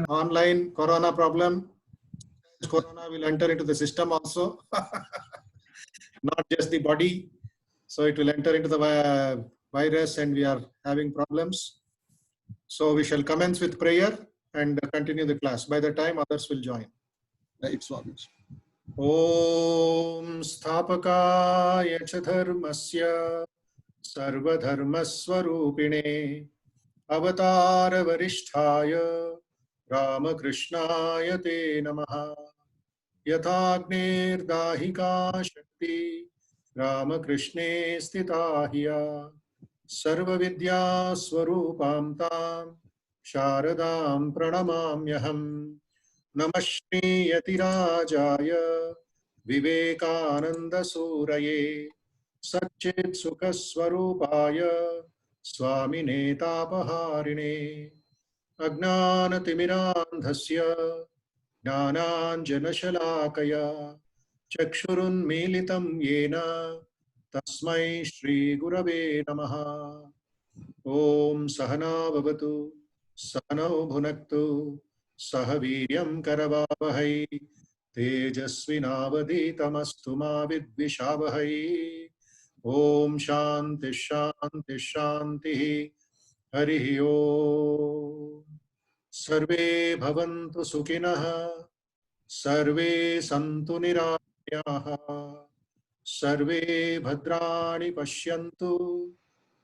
Online corona problem. Corona will enter into the system also, not just the body. So it will enter into the virus and we are having problems. So we shall commence with prayer and continue the class. By the time others will join. It's obvious. Om Sthapakaya cha dharmasya sarvadharmaswarupine Avatara Varisthaya Ramakrishnaya Te Namaha Yathagner Dahika Shakti Ramakrishne Stitahiya Sarva Vidya Swarupam Tam Sharadam Pranamamyaham Namashri Yatirajaya Vivekananda Suraye Satchit Sukhaswarupaya Swamine Tapaharine Ajnanatimirandhasya Jnananjanashalakaya Chakshurunmilitam Yena Tasmai Shri Gurave Namaha Om Sahana Bhavatu Sahano Bhunaktu Sahaviryam Karavavahai Tejasvinavaditamastu ma vidvishavahai Om Shanti Shanti Shanti Harihi Om Sarve Bhavantu Sukhinah Sarve Santu Nirayaha Sarve Bhadrani Pashyantu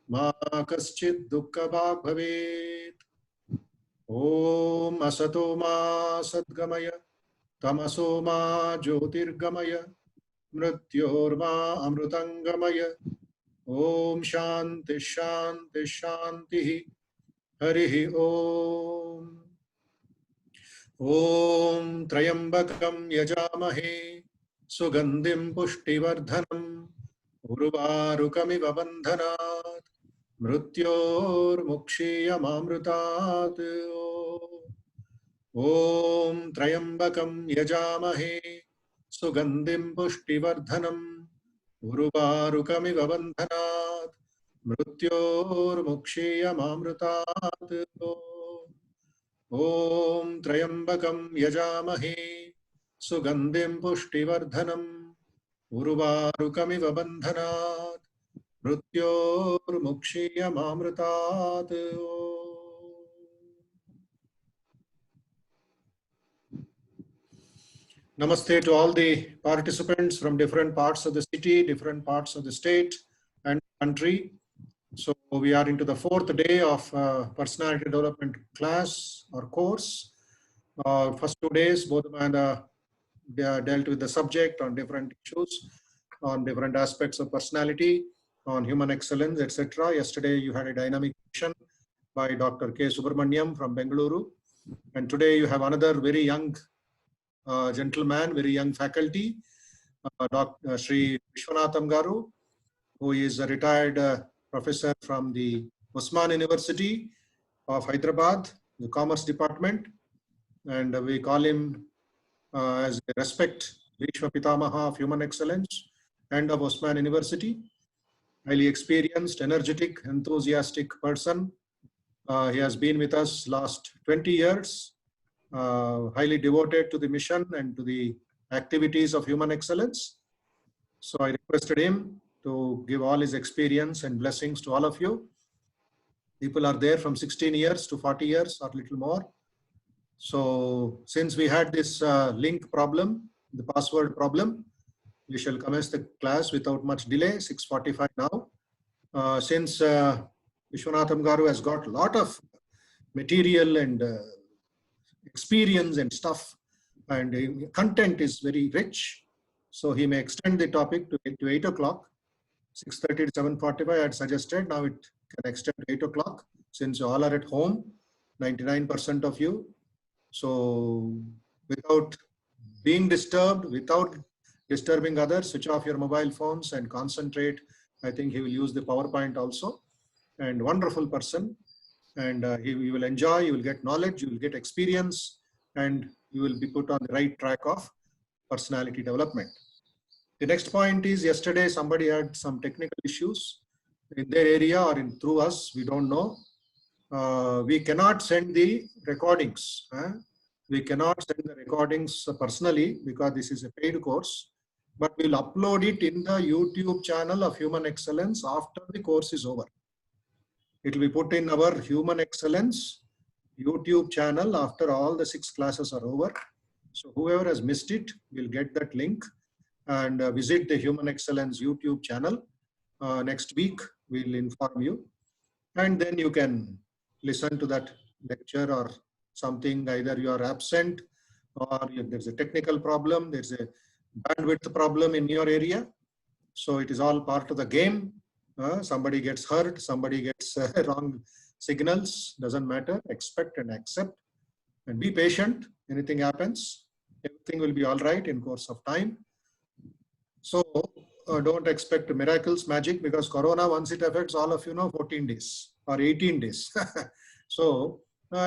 Ma Kaschid Dukkha Bhag Bhavet Om Asato Ma Sadgamaya Tamaso Ma Jyotirgamaya Mrityorma Amrutangamaya Om Shanti Shanti Shanti Harihi Om Om Trayambakam Yajamahe Sugandhim Pushtivardhanam Urvarukamiva Bandhanat Mrityor Mukshiyamamrutat Om Trayambakam Yajamahe Sugandhim Pushtivardhanam Urvarukamiva Bandhanat Mrityor Mukshiyamamrutat Om Trayambakam Yajamahe Sugandhim Pushtivardhanam Urvarukamiva Bandhanat Mrityor Mukshiyamamrutat Namaste to all the participants from different parts of the city, different parts of the state and country. So we are into the fourth day of personality development class or course. First 2 days, both they are dealt with the subject on different issues, on different aspects of personality, on human excellence, etc. Yesterday you had a dynamic session by Dr. K. Subramaniam from Bengaluru. And today you have another very young gentleman, very young faculty, Dr. Sri Vishwanatham Garu, who is a retired professor from the Osman University of Hyderabad, the Commerce Department. And we call him as a respect Vishwa Pitamaha of Human Excellence and of Osman University. Highly experienced, energetic, enthusiastic person. He has been with us last 20 years. Highly devoted to the mission and to the activities of human excellence. So I requested him to give all his experience and blessings to all of you. People are there from 16 years to 40 years or little more. So since we had this link problem, the password problem, we shall commence the class without much delay, 6:45 now. Since Vishwanatham Garu has got a lot of material and experience and stuff, and content is very rich, so he may extend the topic to 8 o'clock. 6:30 to 7:45 I had suggested. Now it can extend to 8 o'clock since you all are at home, 99% of you. So without being disturbed, without disturbing others, switch off your mobile phones and concentrate. I think he will use the PowerPoint also. And wonderful person. And you will enjoy, you will get knowledge, you will get experience, and you will be put on the right track of personality development. The next point is, yesterday somebody had some technical issues in their area or through us, we don't know. we cannot send the recordings. We cannot send the recordings personally because this is a paid course, but we'll upload it in the YouTube channel of Human Excellence after the course is over. It will be put in our Human Excellence YouTube channel after all the 6 classes are over. So whoever has missed it will get that link and visit the Human Excellence YouTube channel. Next week, we'll inform you. And then you can listen to that lecture or something. Either you are absent or there's a technical problem, there's a bandwidth problem in your area. So it is all part of the game. Somebody gets hurt, somebody gets wrong signals, doesn't matter. Expect and accept and be patient. Anything happens, everything will be all right in course of time. So don't expect miracles, magic, because Corona, once it affects all of 14 days or 18 days. So we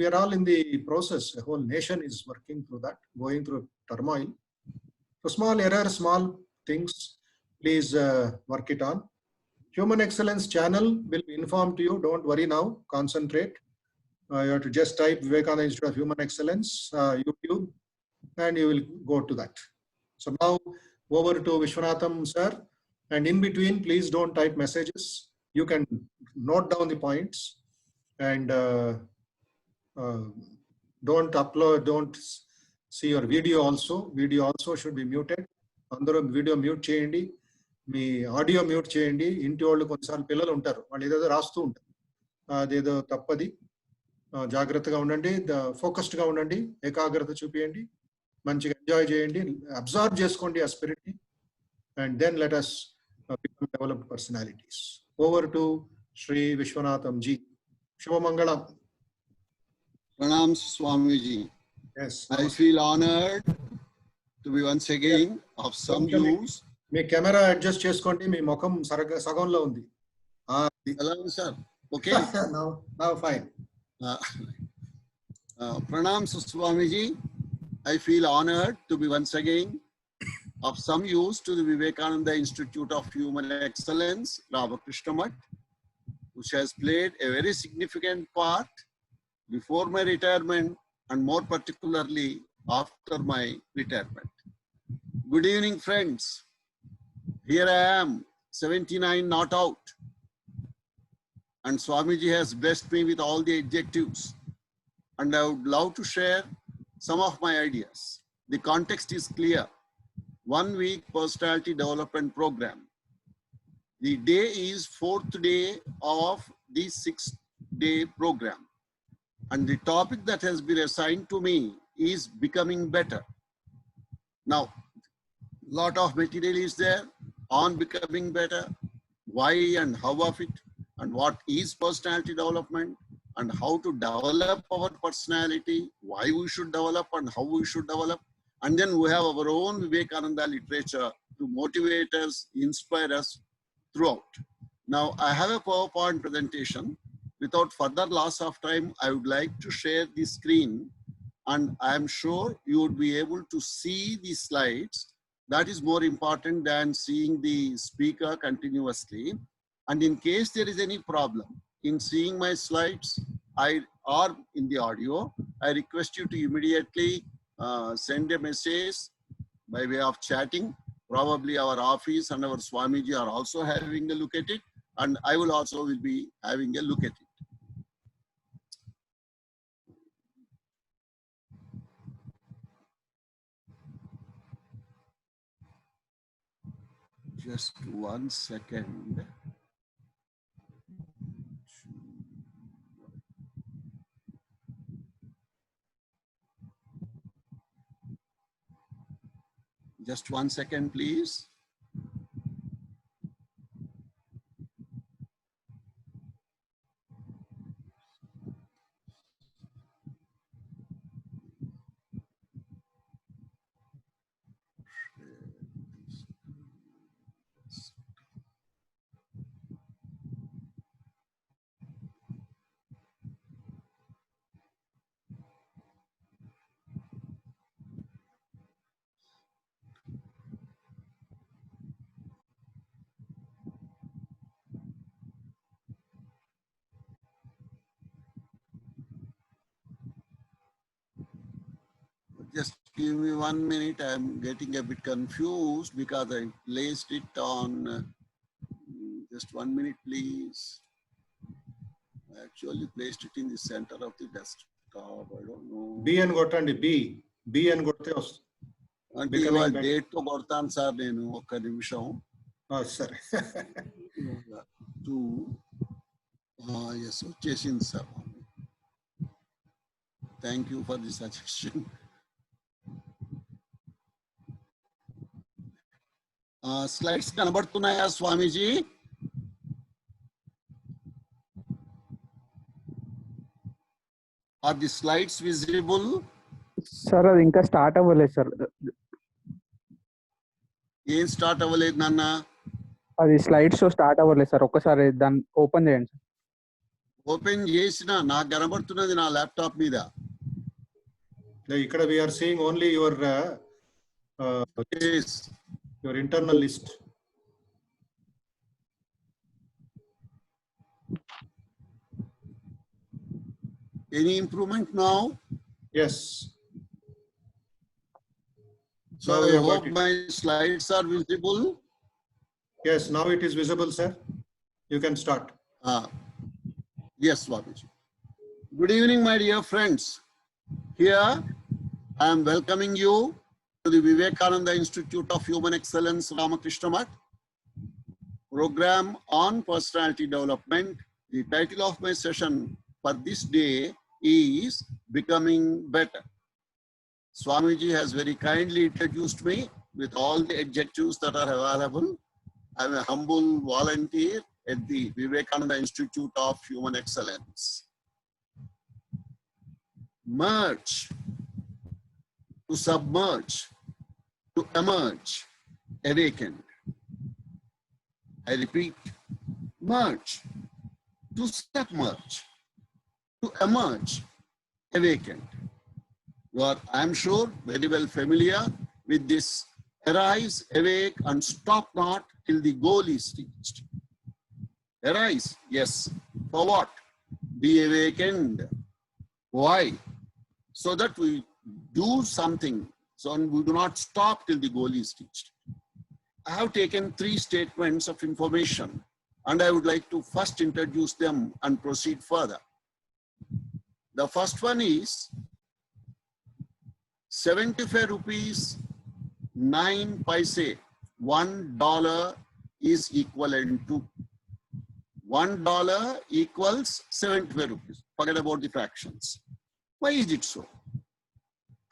are all in the process. The whole nation is working through that, going through turmoil. So small errors, small things, please work it on. Human Excellence channel will be informed to you. Don't worry now, concentrate. You have to just type Vivekananda Institute of Human Excellence, YouTube, and you will go to that. So now over to Vishwanatham sir, and in between, please don't type messages. You can note down the points and don't upload, don't see your video also. Video also should be muted. Andaro video mute cheyandi. Me audio mute చేయండి. ఇంటి వాళ్ళు కొన్నిసార్లు పిల్లలు ఉంటారు, వాళ్ళు ఏదేదో రాస్తూ ఉంటారు, అదేదో తప్పది. జాగ్రత్తగా ఉండండి, ఫోకస్డ్గా ఉండండి, ఏకాగ్రత చూపియండి, మంచిగా ఎంజాయ్ చేయండి, అబ్జర్వ్ చేసుకోండి ఆ స్పిరిట్ని, and then let us become developed personalities. Over to Shri Vishwanatham ji. Shubhamangalam. Pranam Swamiji. Yes. I feel honored to be once again of some use. Me camera adjust చేసుకోండి, మీ ముఖం సగంలో ఉంది. Hello sir. Okay. Now fine. Pranam Swamiji. I feel honored to be once again of some use to the Vivekananda Institute of Human Excellence, Ramakrishna Math, which has played a very significant part before my retirement and more particularly after my retirement. Good evening, friends. Here I am, 79 not out. And Swamiji has blessed me with all the adjectives. And I would love to share some of my ideas. The context is clear. 1 week personality development program. The day is 4th day of the 6-day program. And the topic that has been assigned to me is becoming better. Now, lot of material is there on becoming better, why and how of it, and what is personality development, and how to develop our personality, why we should develop and how we should develop. And then we have our own Vivekananda literature to motivate us, inspire us throughout. Now, I have a PowerPoint presentation. Without further loss of time, I would like to share the screen, and I am sure you would be able to see the slides. That is more important than seeing the speaker continuously. And in case there is any problem in seeing my slides or in the audio, I request you to immediately send a message by way of chatting. Probably our office and our Swamiji are also having a look at it, and I will also be having a look at it. Just 1 second. Just 1 second, please. Just give me 1 minute. I'm getting a bit confused because I placed it on. Just 1 minute, please. I actually placed it in the center of the desktop. I don't know. B and కొట్టండి B and కొడితే వస్తుంది. అంటే ఇవాళ date తో కొడతాను sir నేను ఒక్క నిమిషం. సరే. 2 yes వచ్చేసింది sir. Thank you for the suggestion. Slides కనబడుతున్నాయా Swamiji? Are the slides visible? Sir అది ఇంకా స్టార్ట్ అవ్వలేదు సార్. ఏం స్టార్ట్ అవ్వలేదు నాన్న? అది స్లైడ్ షో స్టార్ట్ అవ్వలేదు సార్. ఒక్కసారి దాన్ని ఓపెన్ చేయండి సార్. ఓపెన్ చేసిన నాకు కనబడుతున్నది నా ల్యాప్టాప్ మీద. ఇక్కడ we are seeing only your internal list. Any improvement now? Yes. So I hope my slides are visible. Yes, now it is visible, sir. You can start. Yes, Swamiji. Good evening, my dear friends. Here I am welcoming you to the Vivekananda Institute of Human Excellence, Ramakrishna Math, program on personality development. The title of my session for this day is Becoming Better. Swamiji has very kindly introduced me with all the adjectives that are available. I am a humble volunteer at the Vivekananda Institute of Human Excellence. Merge, to submerge, to emerge, awakened. I repeat, merge, to submerge, to emerge, awakened. You are, I am sure, very well familiar with this arise, awake, and stop not till the goal is reached. Arise, yes. For what? Be awakened. Why? So that we do something, so we do not stop till the goal is reached. I have taken 3 statements of information, and I would like to first introduce them and proceed further. The first one is 75 rupees 9 paise, $1 is equivalent to $1 equals 75 rupees. Forget about the fractions. Why is it so?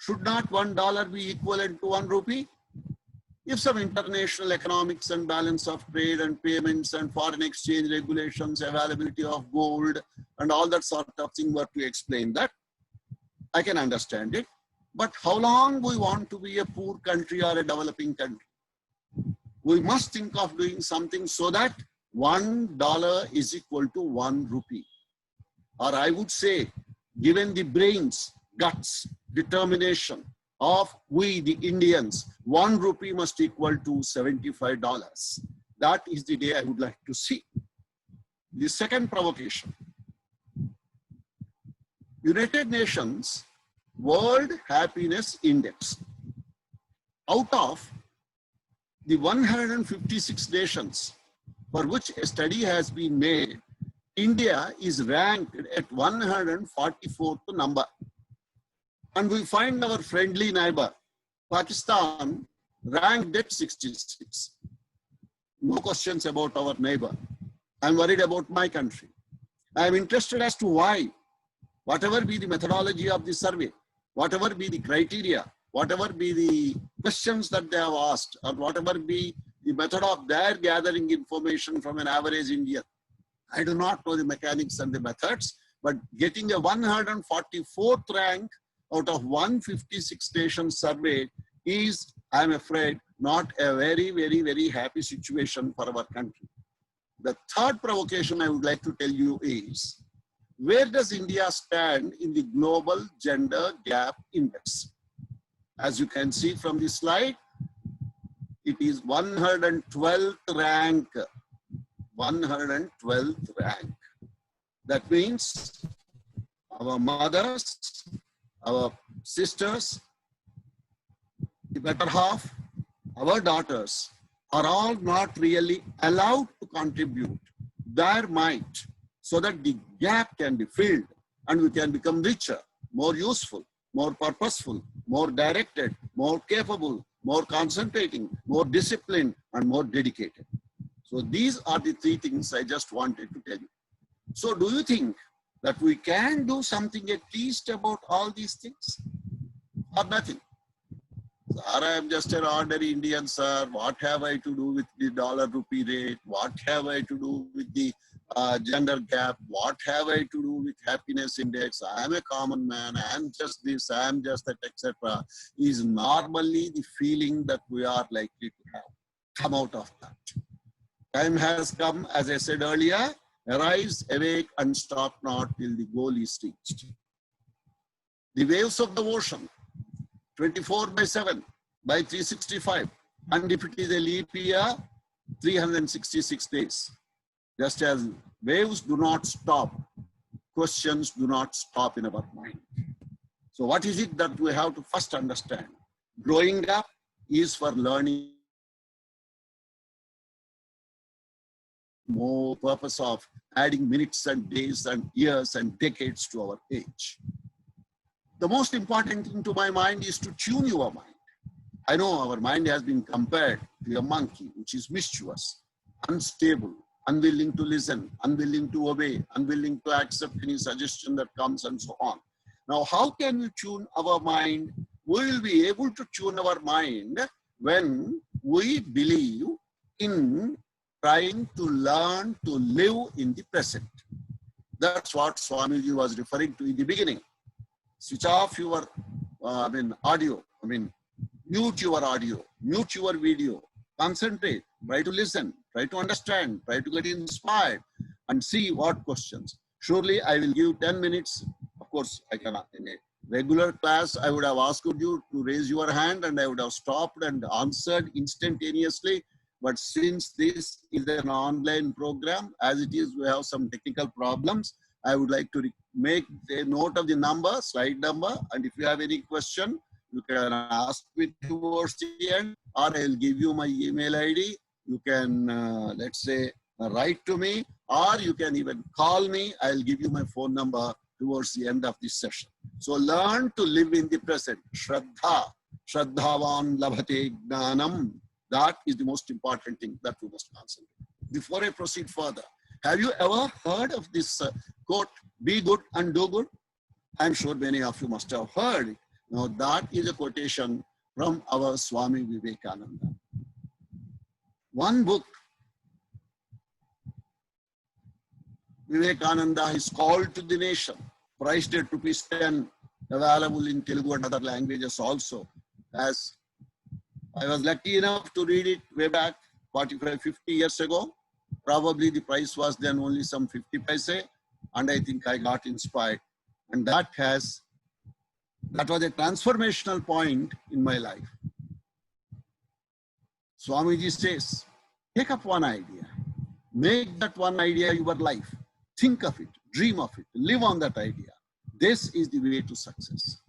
Should not $1 be equivalent to 1 rupee? If some international economics and balance of trade and payments and foreign exchange regulations, availability of gold and all that sort of thing were to explain that, I can understand it. But how long we want to be a poor country or a developing country? We must think of doing something so that $1 is equal to 1 rupee. Or I would say, given the brains, guts, determination of we, the Indians, 1 rupee must equal to $75. That is the day I would like to see. The second provocation. United Nations World Happiness Index. Out of the 156 nations for which a study has been made, India is ranked at 144th number. And we find our friendly neighbor, Pakistan, ranked at 66. No questions about our neighbor. I'm worried about my country. I'm interested as to why. Whatever be the methodology of the survey, whatever be the criteria, whatever be the questions that they have asked, or whatever be the method of their gathering information from an average Indian, I do not know the mechanics and the methods, but getting a 144th rank out of 156 nations surveyed is, I'm afraid, not a very, very, very happy situation for our country. The third provocation I would like to tell you is, where does India stand in the Global Gender Gap Index? As you can see from the slide, it is 112th rank. 112th rank. That means our mothers, our sisters, the better half, our daughters, are all not really allowed to contribute their might so that the gap can be filled and we can become richer, more useful, more purposeful, more directed, more capable, more concentrating, more disciplined, and more dedicated. So these are the three things I just wanted to tell you. So do you think that we can do something at least about all these things or nothing? Sir, I am just an ordinary Indian, sir. What have I to do with the dollar rupee rate? What have I to do with the gender gap? What have I to do with happiness index? I am a common man. I am just this, I am just that, etc. Is normally the feeling that we are likely to have. Come out of that. Time has come, as I said earlier, arise, awake, and stop not till the goal is reached. The waves of the ocean, 24/7 by 365, and if it is a leap year, 366 days. Just as waves do not stop, questions do not stop in our mind. So what is it that we have to first understand? Growing up is for learning more, purpose of adding minutes and days and years and decades to our age. The most important thing to my mind is to tune your mind. I know our mind has been compared to a monkey, which is mischievous, unstable, unwilling to listen, unwilling to obey, unwilling to accept any suggestion that comes, and so on. Now, how can we tune our mind? We will be able to tune our mind when we believe in trying to learn to live in the present. That's what Swamiji was referring to in the beginning. Switch off your audio, mute your audio, mute your video, concentrate, try to listen, try to understand, try to get inspired, and see what questions. Surely I will give 10 minutes. Of course, I cannot. In a regular class, I would have asked you to raise your hand and I would have stopped and answered instantaneously. But since this is an online program, as it is, we have some technical problems. I would like to make a note of the number, slide number, and if you have any question, you can ask me towards the end, or I will give you my email ID. You can, let's say, write to me, or you can even call me. I'll give you my phone number towards the end of this session. So learn to live in the present. Shraddha, Shraddhavan labhate gnanam. That is the most important thing that we must concentrate. Before I proceed further, have you ever heard of this quote, be good and do good? I'm sure many of you must have heard it. Now that is a quotation from our Swami Vivekananda. One book, Vivekananda is called to the nation, priced at ₹10, available in Telugu and other languages also. As I was lucky enough to read it way back 45, 50 years ago. Probably the price was then only some 50 paise, and I think I got inspired. And that was a transformational point in my life. Swamiji says, take up one idea, make that one idea your life, think of it, dream of it, live on that idea. This is the way to success.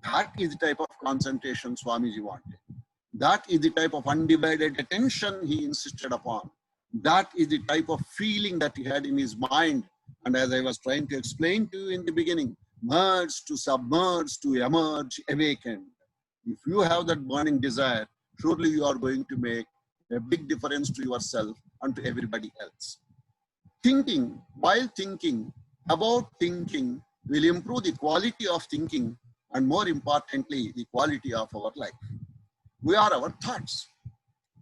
That is the type of concentration Swamiji wanted. That is the type of undivided attention he insisted upon. That is the type of feeling that he had in his mind. And as I was trying to explain to you in the beginning, merge to submerge to emerge, awakened. If you have that burning desire, surely you are going to make a big difference to yourself and to everybody else. Thinking, while thinking about thinking, will improve the quality of thinking and, more importantly, the quality of our life. We are our thoughts.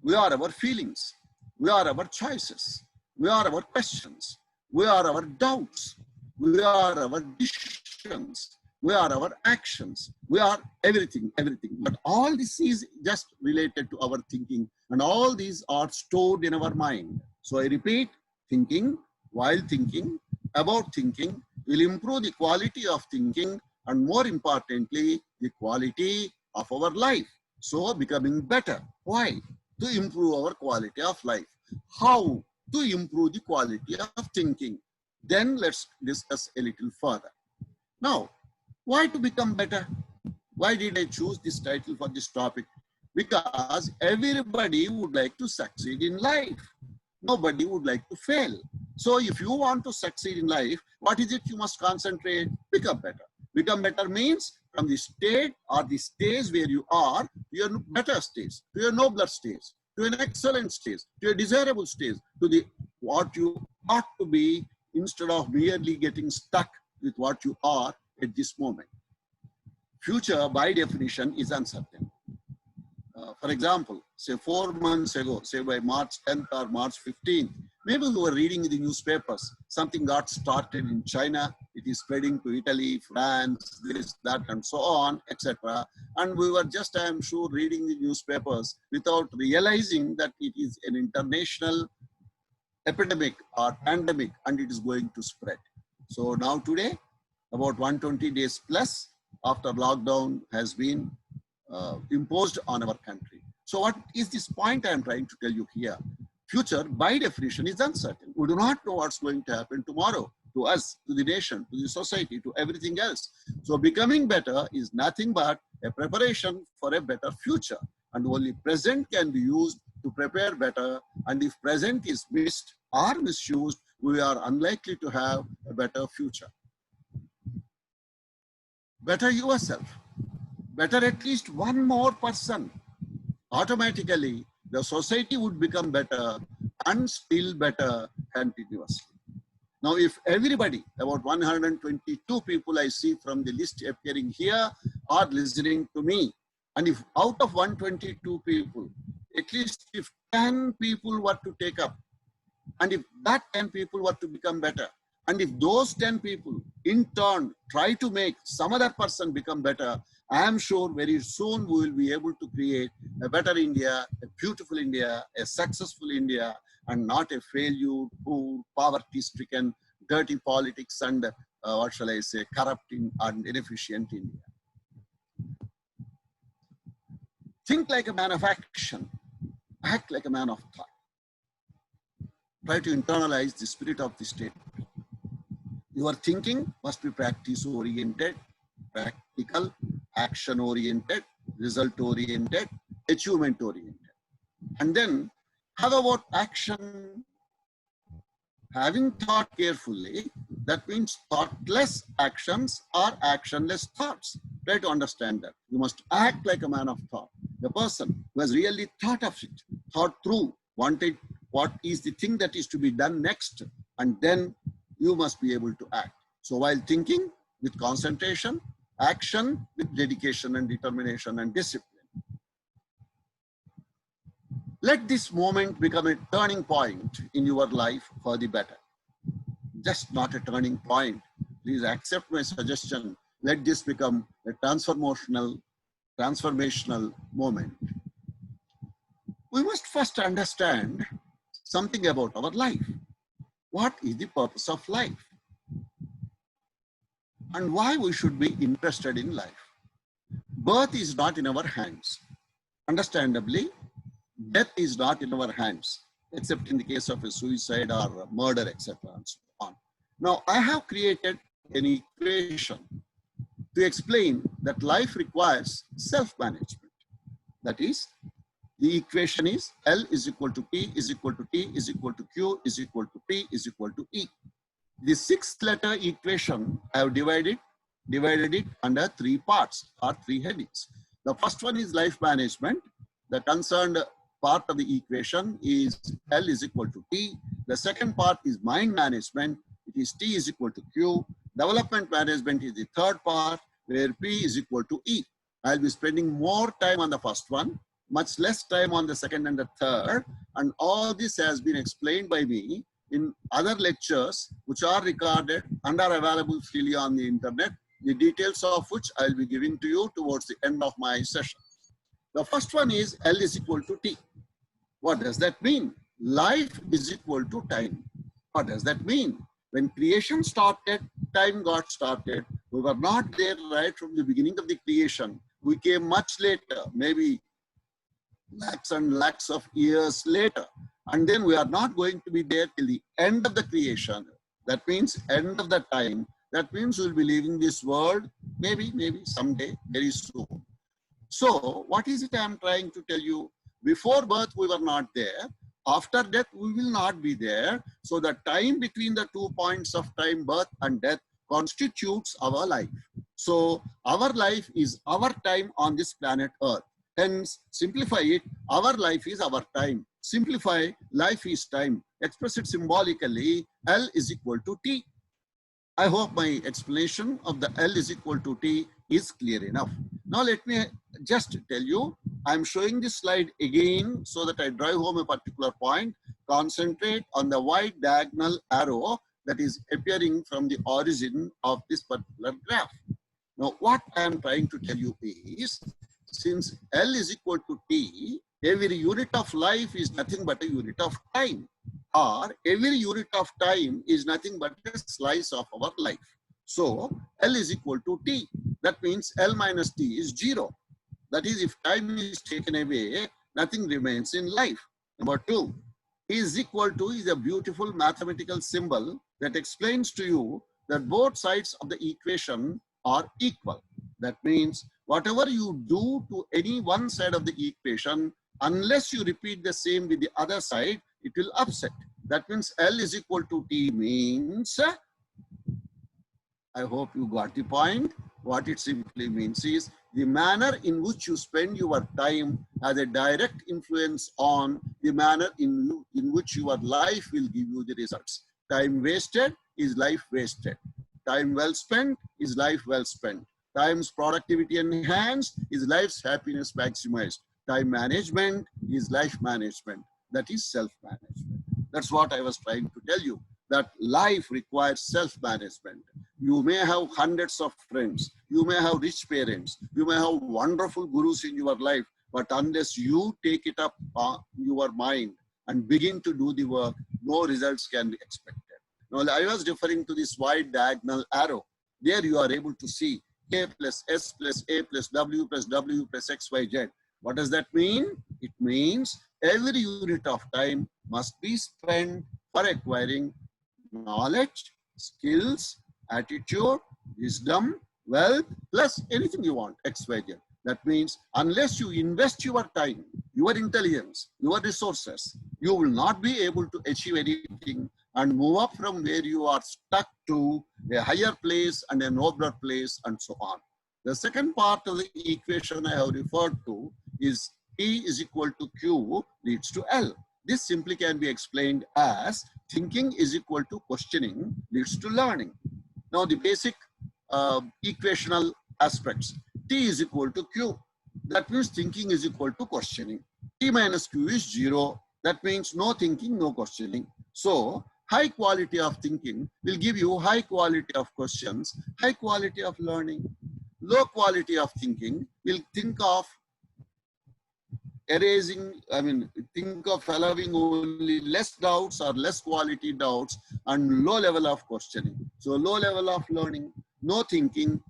We are our feelings. We are our choices. We are our questions. We are our doubts. We are our decisions. We are our actions. We are everything, everything. But all this is just related to our thinking. And all these are stored in our mind. So I repeat, thinking, while thinking, about thinking, will improve the quality of thinking and, more importantly, the quality of our life. So becoming better. Why? To improve our quality of life. How? To improve the quality of thinking. Then let's discuss a little further. Now, why to become better? Why did I choose this title for this topic? Because everybody would like to succeed in life. Nobody would like to fail. So if you want to succeed in life, what is it you must concentrate? Become better. Become better means from the state or the stage where you are to your better stage, to your nobler stage, to an excellent stage, to a desirable stage, to the what you ought to be, instead of merely getting stuck with what you are at this moment. Future, by definition, is uncertain. For example, say 4 months ago, say by March 10th or March 15th, maybe we were reading in the newspapers, something got started in China, it is spreading to Italy, France, this, that, and so on, etc. And we were just, I am sure, reading the newspapers without realizing that it is an international epidemic or pandemic and it is going to spread. So now today, about 120 days plus after lockdown has been imposed on our country. So what is this point I am trying to tell you here? Future, by definition, is uncertain. We do not know what's going to happen tomorrow to us, to the nation, to the society, to everything else. So becoming better is nothing but a preparation for a better future. And only present can be used to prepare better. And if present is missed or misused, we are unlikely to have a better future. Better yourself. Better at least one more person. Automatically, the society would become better and still better continuously. Now, if everybody, about 122 people I see from the list appearing here are listening to me, and if out of 122 people, at least if 10 people were to take up, and if that 10 people were to become better, and if those 10 people in turn try to make some other person become better, I am sure very soon we will be able to create a better India, a beautiful India, a successful India, and not a failure, poor, poverty-stricken, dirty politics, and what shall I say, corrupt and inefficient India. Think like a man of action, act like a man of thought. Try to internalize the spirit of the statement. Your thinking must be practice-oriented, practical, action-oriented, result-oriented, achievement-oriented. And then, how about action? Having thought carefully, that means thoughtless actions or actionless thoughts. Try to understand that. You must act like a man of thought. The person who has really thought of it, thought through, wanted what is the thing that is to be done next, and then you must be able to act. So while thinking with concentration, action with dedication and determination and discipline. Let this moment become a turning point in your life for the better. Just not a turning point. Please accept my suggestion. Let this become a transformational moment. We must first understand something about our life. What is the purpose of life? And why we should be interested in life? Birth is not in our hands. Understandably, death is not in our hands, except in the case of a suicide or a murder, etc. and so on. Now, I have created an equation to explain that life requires self-management. That is, the equation is L is equal to P is equal to T is equal to Q is equal to P is equal to E. The 6-letter equation, I have divided it under 3 parts or 3 headings. The first one is life management. The concerned part of the equation is L is equal to T. The second part is mind management. It is T is equal to Q. Development management is the third part, where P is equal to E. I'll be spending more time on the first one, much less time on the second and the third. And all this has been explained by me in other lectures, which are recorded and are available freely on the internet, the details of which I'll be giving to you towards the end of my session. The first one is L is equal to T. What does that mean? Life is equal to time. What does that mean? When creation started, time got started. We were not there right from the beginning of the creation. We came much later, maybe lakhs and lakhs of years later. And then we are not going to be there till the end of the creation. That means end of the time. That means we'll be leaving this world maybe someday, very soon. So what is it I am trying to tell you? Before birth, we were not there. After death, we will not be there. So the time between the 2 points of time, birth and death, constitutes our life. So our life is our time on this planet Earth. Hence, simplify it, our life is our time. Simplify, life is time. Express it symbolically, L is equal to T. I hope my explanation of the L is equal to T is clear enough. Now let me just tell you, I'm showing this slide again so that I drive home a particular point. Concentrate on the white diagonal arrow that is appearing from the origin of this particular graph. Now what I am trying to tell you is, since L is equal to T, every unit of life is nothing but a unit of time. Or every unit of time is nothing but a slice of our life. So L is equal to T. That means L minus T is 0. That is, if time is taken away, nothing remains in life. Number 2, is equal to is a beautiful mathematical symbol that explains to you that both sides of the equation are equal. That means whatever you do to any one side of the equation, unless you repeat the same with the other side, it will upset. That means L is equal to T means, I hope you got the point. What it simply means is the manner in which you spend your time has a direct influence on the manner in which your life will give you the results. Time wasted is life wasted. Time well spent is life well spent. Time's productivity enhanced is life's happiness maximized. Time management is life management. That is self-management. That's what I was trying to tell you, that life requires self-management. You may have hundreds of friends, you may have rich parents, you may have wonderful gurus in your life, but unless you take it up your mind and begin to do the work, no results can be expected. Now, I was referring to this wide diagonal arrow. There you are able to see A plus S plus A plus W plus X, Y, Z. What does that mean? It means every unit of time must be spent for acquiring knowledge, skills, attitude, wisdom, wealth, plus anything you want, X, Y, Z. That means unless you invest your time, your intelligence, your resources, you will not be able to achieve anything and move up from where you are stuck to a higher place and a nobler place and so on. The second part of the equation I have referred to is T is equal to Q leads to L. This simply can be explained as thinking is equal to questioning leads to learning. Now the basic equational aspects. T is equal to Q. That means thinking is equal to questioning. T minus Q is 0. That means no thinking, no questioning. So high quality of thinking will give you high quality of questions, high quality of learning. Low quality of thinking will think of think of allowing only less doubts or less quality doubts and low level of questioning. So low level of learning, no thinking,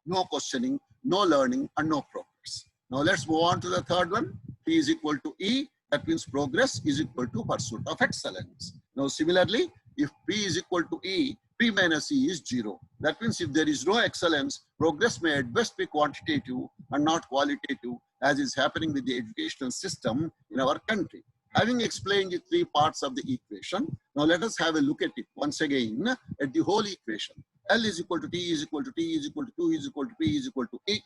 no questioning, no learning, and no progress. Now let's move on to the third one. P is equal to E. That means progress is equal to pursuit of excellence. Now similarly, if P is equal to E, P minus E is 0. That means if there is no excellence, progress may at best be quantitative and not qualitative, as is happening with the educational system in our country. Having explained the three parts of the equation, now let us have a look at it once again at the whole equation. L is equal to T is equal to T is equal to 2 is equal to P is equal to E.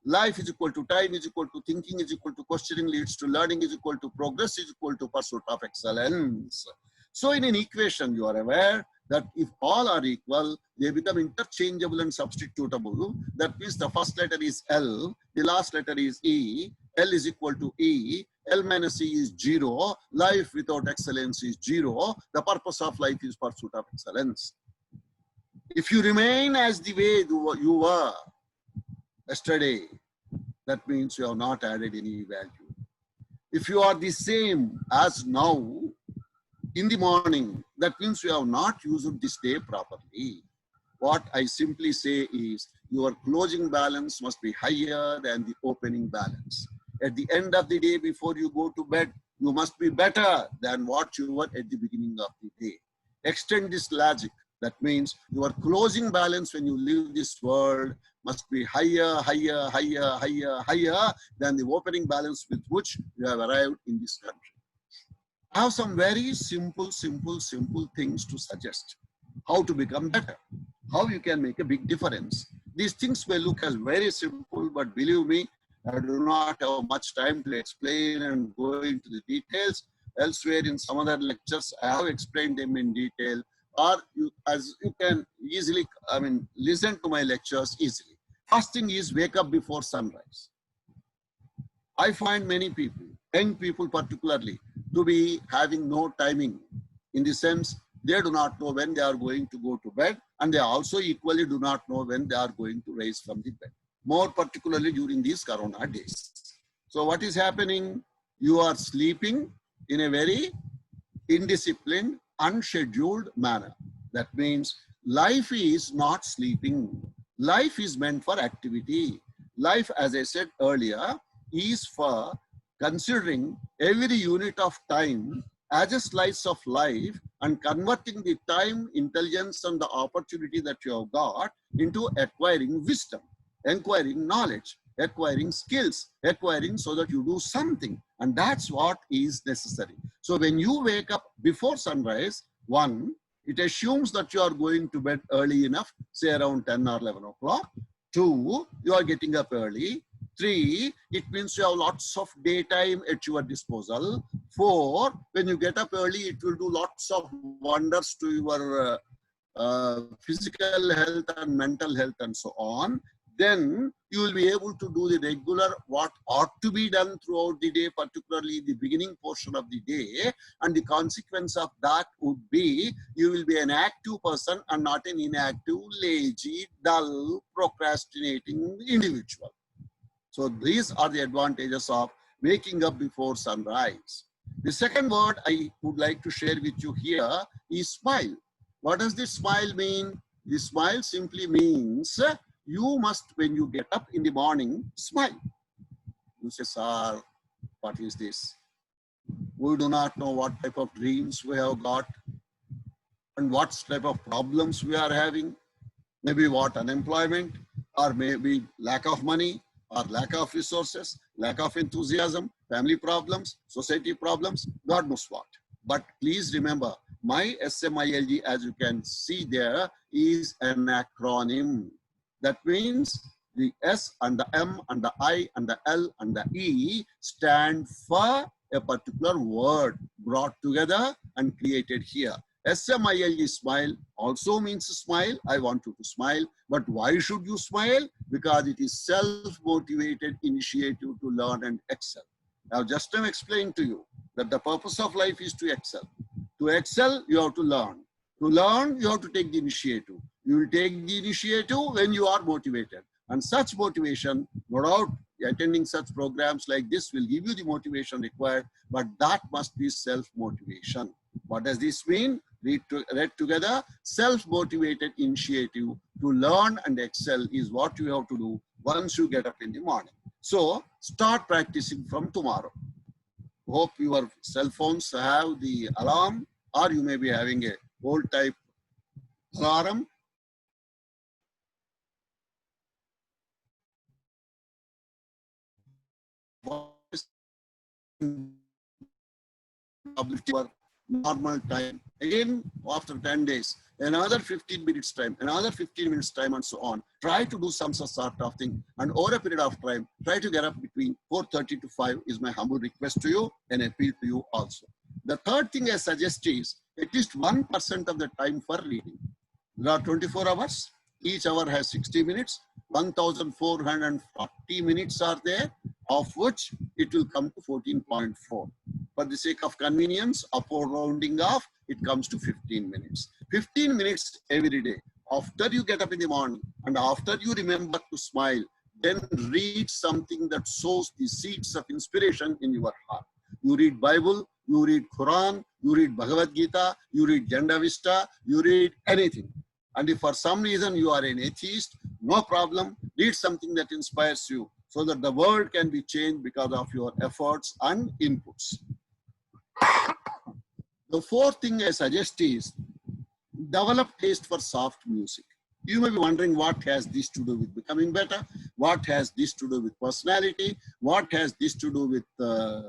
Life is equal to time is equal to thinking is equal to questioning leads to learning is equal to progress is equal to pursuit of excellence. So in an equation, you are aware that if all are equal, they become interchangeable and substitutable. That means the first letter is L, the last letter is E, L is equal to E, L minus E is 0, life without excellence is 0, the purpose of life is pursuit of excellence. If you remain as the way you were yesterday, that means you have not added any value. If you are the same as now in the morning, that means you have not used this day properly. What I simply say is your closing balance must be higher than the opening balance. At the end of the day, before you go to bed, you must be better than what you were at the beginning of the day. Extend this logic. That means your closing balance when you leave this world must be higher, higher, higher, higher, higher than the opening balance with which you have arrived in this country. I have some very simple things to suggest. How to become better, how you can make a big difference. These things may look as very simple, but believe me, I do not have much time to explain and go into the details. Elsewhere in some other lectures, I have explained them in detail, or as you can easily, listen to my lectures easily. First thing is wake up before sunrise. I find many people, young people particularly, to be having no timing, in the sense they do not know when they are going to go to bed, and they also equally do not know when they are going to rise from the bed, more particularly during these corona days. So what is happening? You are sleeping in a very indisciplined, unscheduled manner. That means life is not sleeping. Life is meant for activity. Life, as I said earlier, is for considering every unit of time as a slice of life and converting the time, intelligence, and the opportunity that you have got into acquiring wisdom, acquiring knowledge, acquiring skills, acquiring so that you do something. And that's what is necessary. So when you wake up before sunrise, one, it assumes that you are going to bed early enough, say around 10 or 11 o'clock. Two, you are getting up early. Three, it means you have lots of daytime at your disposal. Four, when you get up early, it will do lots of wonders to your physical health and mental health and so on. Then you will be able to do the regular what ought to be done throughout the day, particularly the beginning portion of the day. And the consequence of that would be you will be an active person and not an inactive, lazy, dull, procrastinating individual. So these are the advantages of waking up before sunrise. The second word I would like to share with you here is smile. What does this smile mean? The smile simply means you must, when you get up in the morning, smile. You say, sir, what is this? We do not know what type of dreams we have got and what type of problems we are having. Maybe what unemployment, or maybe lack of money, or lack of resources, lack of enthusiasm, family problems, society problems, God knows what. But please remember, my SMILG, as you can see there, is an acronym. That means the S and the M and the I and the L and the E stand for a particular word brought together and created here. SMILG, smile, also means smile. I want you to smile. But why should you smile? Because it is self-motivated initiative to learn and excel. Now, just to explain to you that the purpose of life is to excel. To excel, you have to learn. To learn, you have to take the initiative. You will take the initiative when you are motivated. And such motivation, no doubt, attending such programs like this will give you the motivation required, but that must be self-motivation. What does this mean? Read together. Self-motivated initiative to learn and excel is what you have to do once you get up in the morning. So start practicing from tomorrow. Hope your cell phones have the alarm, or you may be having a old type alarm. Your normal time. Again, after 10 days, another 15 minutes time, another 15 minutes time, and so on. Try to do some sort of thing. And over a period of time, try to get up between 4:30 to 5 is my humble request to you and appeal to you also. The third thing I suggest is at least 1% of the time for reading. There are 24 hours. Each hour has 60 minutes. 1,440 minutes are there, of which it will come to 14.4. For the sake of convenience, upward rounding off, it comes to 15 minutes. 15 minutes every day. After you get up in the morning and after you remember to smile, then read something that sows the seeds of inspiration in your heart. You read Bible, you read Quran, you read Bhagavad Gita, you read Genda Vista, you read anything. And if for some reason you are an atheist, no problem, read something that inspires you so that the world can be changed because of your efforts and inputs. The fourth thing I suggest is develop taste for soft music. You may be wondering what has this to do with becoming better, what has this to do with personality, what has this to do with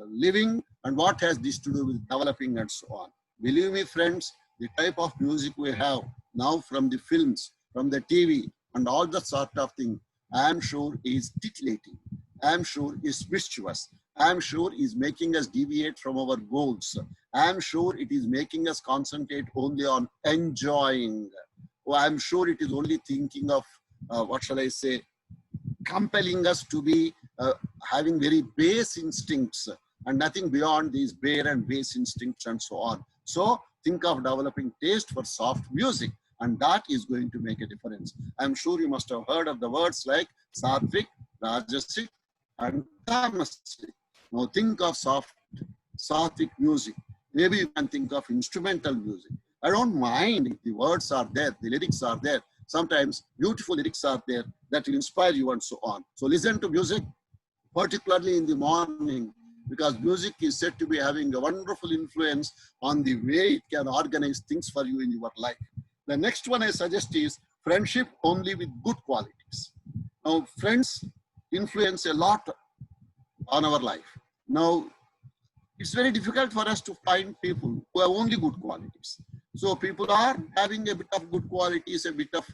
living, and what has this to do with developing and so on. Believe me, friends, the type of music we have now from the films, from the TV, and all that sort of thing, I am sure is titillating. I am sure is mischievous. I am sure is making us deviate from our goals. I am sure it is making us concentrate only on enjoying. I'm sure it is only thinking of, what shall I say, compelling us to be having very base instincts and nothing beyond these bare and base instincts and so on. So think of developing taste for soft music, and that is going to make a difference. I'm sure you must have heard of the words like sattvic, rajasic, and tamasic. Now think of sattvic music. Maybe you can think of instrumental music. I don't mind if the words are there, the lyrics are there. Sometimes beautiful lyrics are there that will inspire you and so on. So listen to music, particularly in the morning, because music is said to be having a wonderful influence on the way it can organize things for you in your life. The next one I suggest is friendship only with good qualities. Now, friends influence a lot on our life. Now, it's very difficult for us to find people who have only good qualities. So people are having a bit of good qualities, a bit of,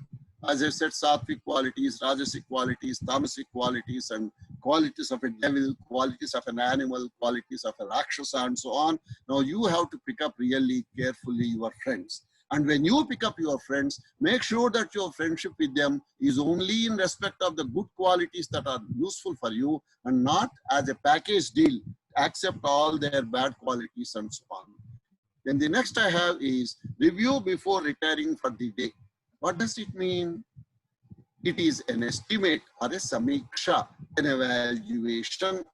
as I said, sattvic qualities, rajasic qualities, tamasic qualities, and qualities of a devil, qualities of an animal, qualities of a rakshasa, and so on. Now you have to pick up really carefully your friends. And when you pick up your friends, make sure that your friendship with them is only in respect of the good qualities that are useful for you and not as a package deal. Accept all their bad qualities and so on. Then the next I have is review before retiring for the day. What does it mean? It is an estimate or a samiksha, an evaluation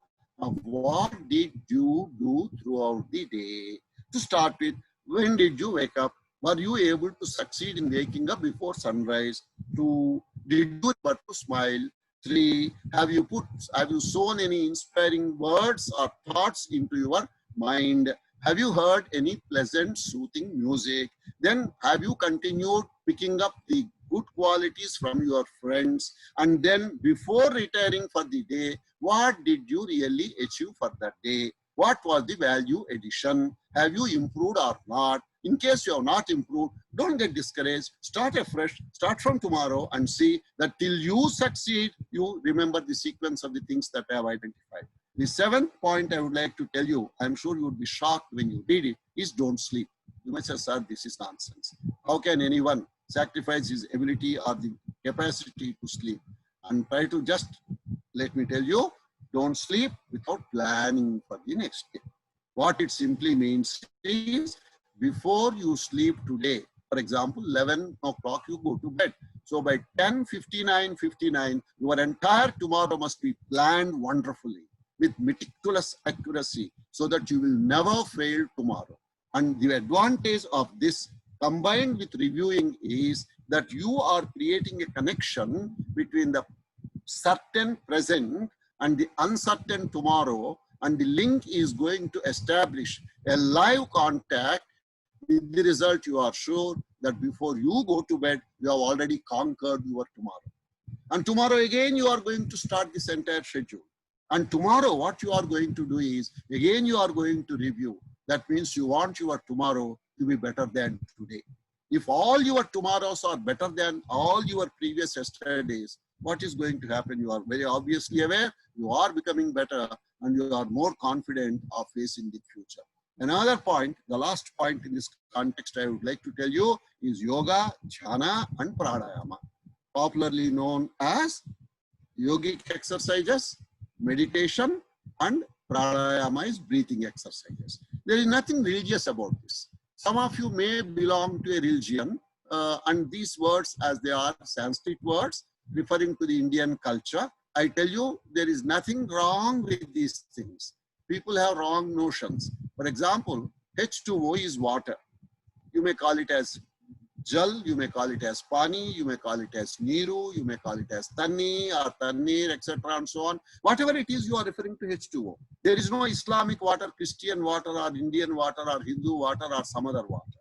of what did you do throughout the day. To start with, when did you wake up? Were you able to succeed in waking up before sunrise? 2, did you but to smile? 3, have you sown any inspiring words or thoughts into your mind? Have you heard any pleasant, soothing music? Then have you continued picking up the good qualities from your friends? And then before retiring for the day, what did you really achieve for that day? What was the value addition? Have you improved or not? In case you have not improved, don't get discouraged. Start afresh, start from tomorrow and see that till you succeed, you remember the sequence of the things that I have identified. The 7th point I would like to tell you, I'm sure you would be shocked when you read it, is don't sleep. You might say, sir, this is nonsense. How can anyone sacrifice his ability or the capacity to sleep? And try to just, let me tell you, don't sleep without planning for the next day. What it simply means is, before you sleep today, for example, 11 o'clock you go to bed. So by 10:59, your entire tomorrow must be planned wonderfully with meticulous accuracy so that you will never fail tomorrow. And the advantage of this combined with reviewing is that you are creating a connection between the certain present and the uncertain tomorrow, and the link is going to establish a live contact. With the result, you are sure that before you go to bed, you have already conquered your tomorrow. And tomorrow again, you are going to start this entire schedule. And tomorrow, what you are going to do is, again, you are going to review. That means you want your tomorrow to be better than today. If all your tomorrows are better than all your previous yesterdays, what is going to happen? You are very obviously aware, you are becoming better and you are more confident of facing the future. Another point, the last point in this context I would like to tell you is yoga, jhana and pranayama, popularly known as yogic exercises, meditation, and pranayama is breathing exercises. There is nothing religious about this. Some of you may belong to a religion and these words, as they are Sanskrit words referring to the Indian culture, I tell you there is nothing wrong with these things. People have wrong notions. For example, H2O is water. You may call it as jal, you may call it as pani, you may call it as niru, you may call it as tanni or tannir, etc. and so on. Whatever it is, you are referring to H2O. There is no Islamic water, Christian water, or Indian water, or Hindu water, or some other water.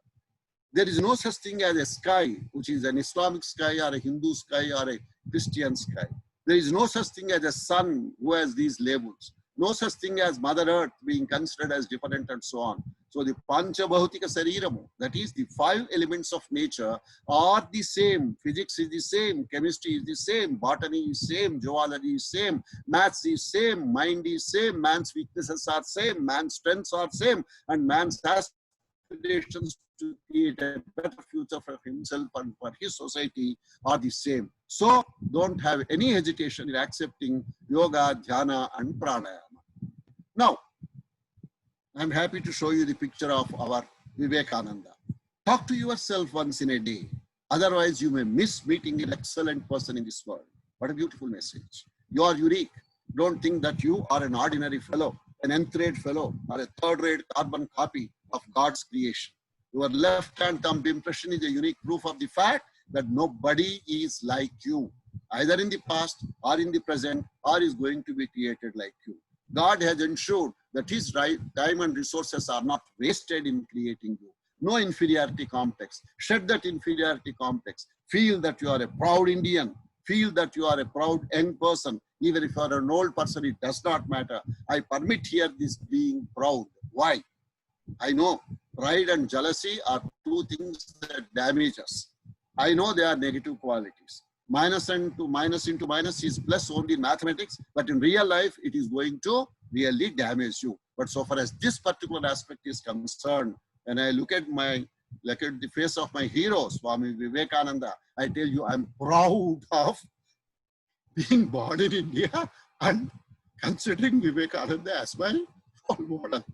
There is no such thing as a sky, which is an Islamic sky or a Hindu sky or a Christian sky. There is no such thing as a sun who has these labels. No such thing as Mother Earth being considered as different and so on. So the Panchabhautika Sariramu, that is the 5 elements of nature, are the same. Physics is the same, chemistry is the same, botany is same, zoology is same, maths is same, mind is same, man's weaknesses are same, man's strengths are same, and man's aspirations to create a better future for himself and for his society are the same. So don't have any hesitation in accepting yoga, dhyana, and pranayama. Now, I'm happy to show you the picture of our Vivekananda. Talk to yourself once in a day. Otherwise, you may miss meeting an excellent person in this world. What a beautiful message. You are unique. Don't think that you are an ordinary fellow, an nth-rate fellow, or a third-rate carbon copy of God's creation. Your left-hand thumb impression is a unique proof of the fact that nobody is like you, either in the past or in the present, or is going to be created like you. God has ensured that his time and resources are not wasted in creating you. No inferiority complex. Shed that inferiority complex. Feel that you are a proud Indian. Feel that you are a proud young person. Even if you are an old person, it does not matter. I permit here this being proud. Why? I know pride and jealousy are 2 things that damage us. I know they are negative qualities. Minus into minus is plus only in mathematics, but in real life, it is going to really damage you. But so far as this particular aspect is concerned, when I look at the face of my hero, Swami Vivekananda, I tell you, I'm proud of being born in India and considering Vivekananda as my role model.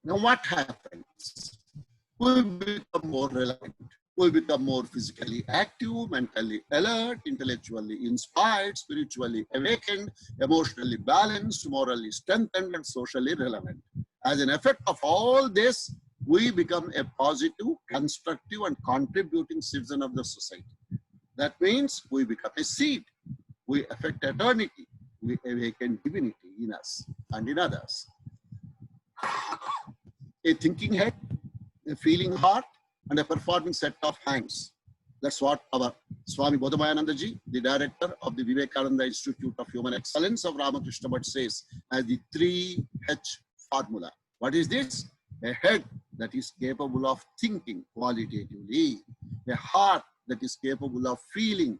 Now what happens? We become more relevant. We become more physically active, mentally alert, intellectually inspired, spiritually awakened, emotionally balanced, morally strengthened, and socially relevant. As an effect of all this, we become a positive, constructive, and contributing citizen of the society. That means we become a seed. We affect eternity. We awaken divinity in us and in others. A thinking head, a feeling heart, and a performing set of hands. That's what our Swami Bodhamayananda ji, the director of the Vivekananda Institute of Human Excellence of Ramakrishna Bhatt, says as the 3H formula. What is this? A head that is capable of thinking qualitatively, a heart that is capable of feeling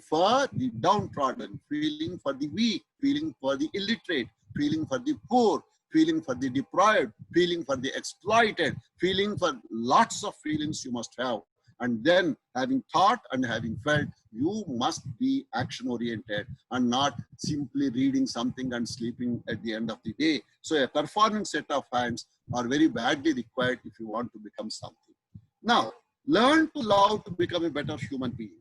for the downtrodden, feeling for the weak, feeling for the illiterate, feeling for the poor, feeling for the deprived, feeling for the exploited, feeling for lots of feelings you must have. And then having thought and having felt, you must be action oriented and not simply reading something and sleeping at the end of the day. So a performing set of hands are very badly required if you want to become something. Now, learn to love to become a better human being.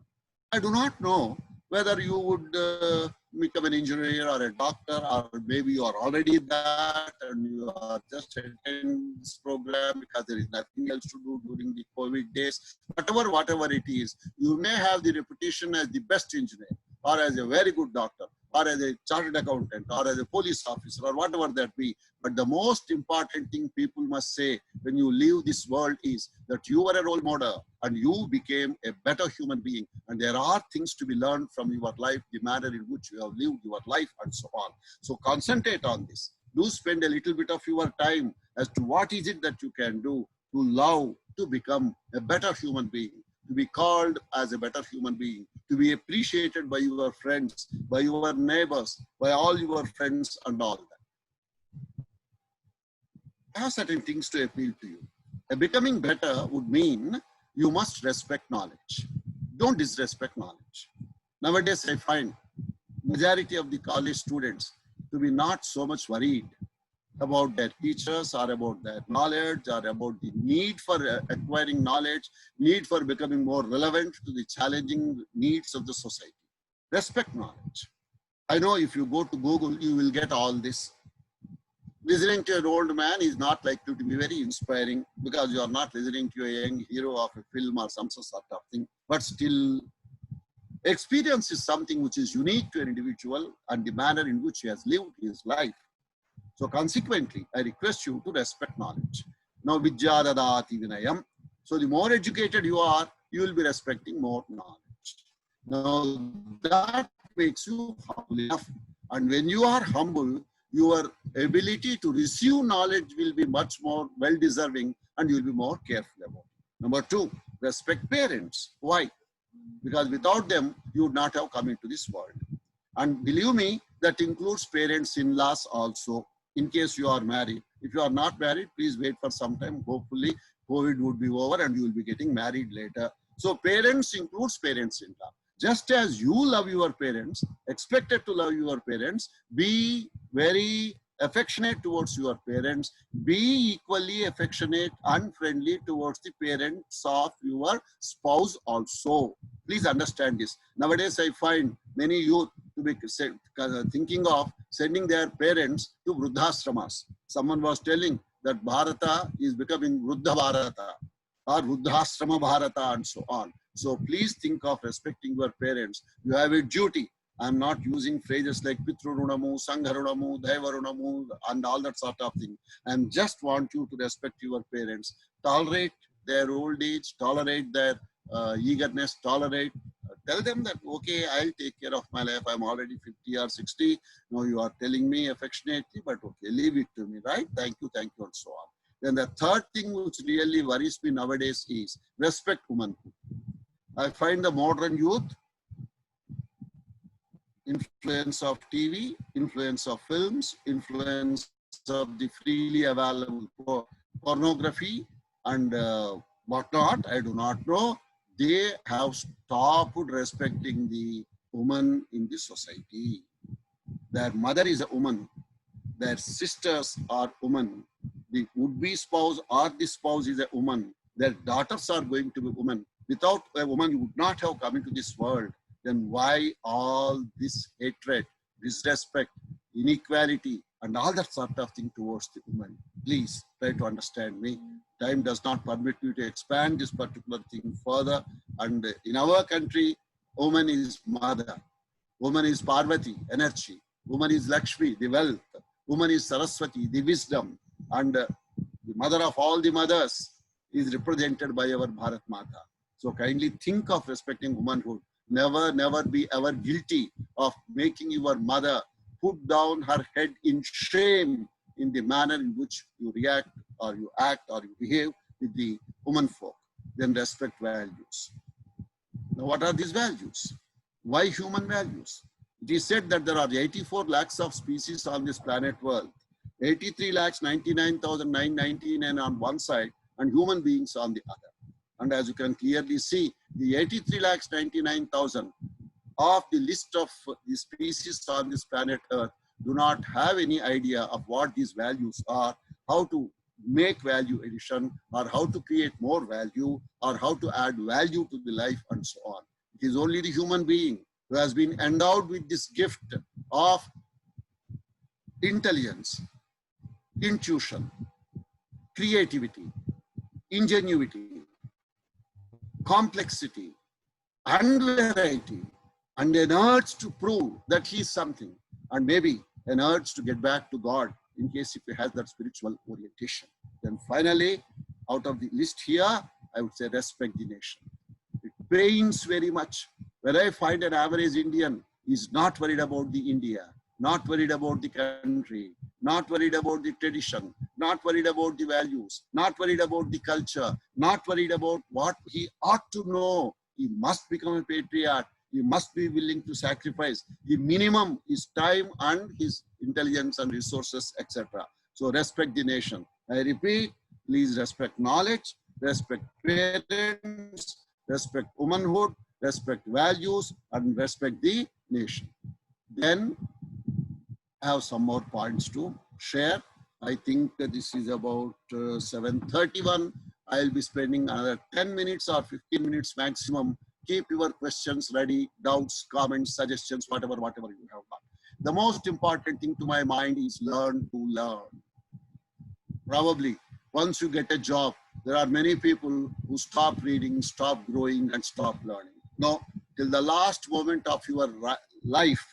I do not know whether you would become an engineer or a doctor, or maybe you are already that and you are just attending this program because there is nothing else to do during the COVID days. Whatever it is, you may have the reputation as the best engineer, or as a very good doctor, or as a chartered accountant, or as a police officer, or whatever that be. But the most important thing people must say when you leave this world is that you were a role model and you became a better human being. And there are things to be learned from your life, the manner in which you have lived your life, and so on. So concentrate on this. Do spend a little bit of your time as to what is it that you can do to love to become a better human being, to be called as a better human being, to be appreciated by your friends, by your neighbors, by all your friends and all that. I have certain things to appeal to you. Becoming better would mean you must respect knowledge. Don't disrespect knowledge. Nowadays, I find majority of the college students to be not so much worried about their teachers or about their knowledge or about the need for acquiring knowledge, need for becoming more relevant to the challenging needs of the society. Respect knowledge. I know if you go to Google, you will get all this. Listening to an old man is not likely to be very inspiring because you are not listening to a young hero of a film or some sort of thing. But still, experience is something which is unique to an individual and the manner in which he has lived his life. So consequently, I request you to respect knowledge. Now, Vidyadadati Vinayam. So the more educated you are, you will be respecting more knowledge. Now that makes you humble enough. And when you are humble, your ability to receive knowledge will be much more well-deserving and you will be more careful about it. Number two, respect parents. Why? Because without them, you would not have come into this world. And believe me, that includes parents, in-laws also, in case you are married. If you are not married, please wait for some time. Hopefully, COVID would be over and you will be getting married later. So parents includes parents-in-law. Just as you love your parents, expected to love your parents, be very affectionate towards your parents, be equally affectionate and friendly towards the parents of your spouse also. Please understand this. Nowadays, I find many youth to be thinking of sending their parents to Vruddhashramas. Someone was telling that Bharata is becoming Vruddha Bharata or Vruddhashrama Bharata and so on. So please think of respecting your parents. You have a duty. I'm not using phrases like Pitrurunamu, Sangharunamu, Daivarunamu, and all that sort of thing. I just want you to respect your parents. Tolerate their old age, tolerate their eagerness, tolerate. Tell them that, okay, I'll take care of my life. I'm already 50 or 60. Now you are telling me affectionately, but okay, leave it to me, right? Thank you, and so on. Then the third thing which really worries me nowadays is respect womanhood. I find the modern youth, influence of TV, influence of films, influence of the freely available pornography and whatnot, I do not know. They have stopped respecting the woman in the society. Their mother is a woman. Their sisters are women. The would-be spouse or the spouse is a woman. Their daughters are going to be women. Without a woman, you would not have come into this world. Then why all this hatred, disrespect, inequality, and all that sort of thing towards the woman? Please try to understand me. Time does not permit me to expand this particular thing further. And in our country, woman is mother. Woman is Parvati, energy. Woman is Lakshmi, the wealth. Woman is Saraswati, the wisdom. And the mother of all the mothers is represented by our Bharat Mata. So kindly think of respecting womanhood. Never, never be ever guilty of making your mother put down her head in shame in the manner in which you react or you act or you behave with the woman folk. Then respect values. Now, what are these values? Why human values? It is said that there are 84 lakhs of species on this planet world. 83 lakhs 99,999 on one side and human beings on the other. And as you can clearly see, the 83 lakhs 99,000 of the list of the species on this planet Earth do not have any idea of what these values are, how to make value addition, or how to create more value, or how to add value to the life and so on. It is only the human being who has been endowed with this gift of intelligence, intuition, creativity, ingenuity, complexity, and variety, and an urge to prove that he is something, and maybe an urge to get back to God in case if he has that spiritual orientation. Then finally, out of the list here, I would say respect the nation. It pains very much when I find an average Indian is not worried about the India, not worried about the country, not worried about the tradition, not worried about the values, not worried about the culture, not worried about what he ought to know. He must become a patriot. He must be willing to sacrifice. The minimum is time and his intelligence and resources, etc. So respect the nation. I repeat, please respect knowledge, respect parents, respect womanhood, respect values, and respect the nation. Then I have some more points to share. I think that this is about 7:31. I'll be spending another 10 minutes or 15 minutes maximum. Keep your questions ready, doubts, comments, suggestions, whatever you have got. The most important thing to my mind is learn to learn. Probably once you get a job, there are many people who stop reading, stop growing, and stop learning. No, till the last moment of your life,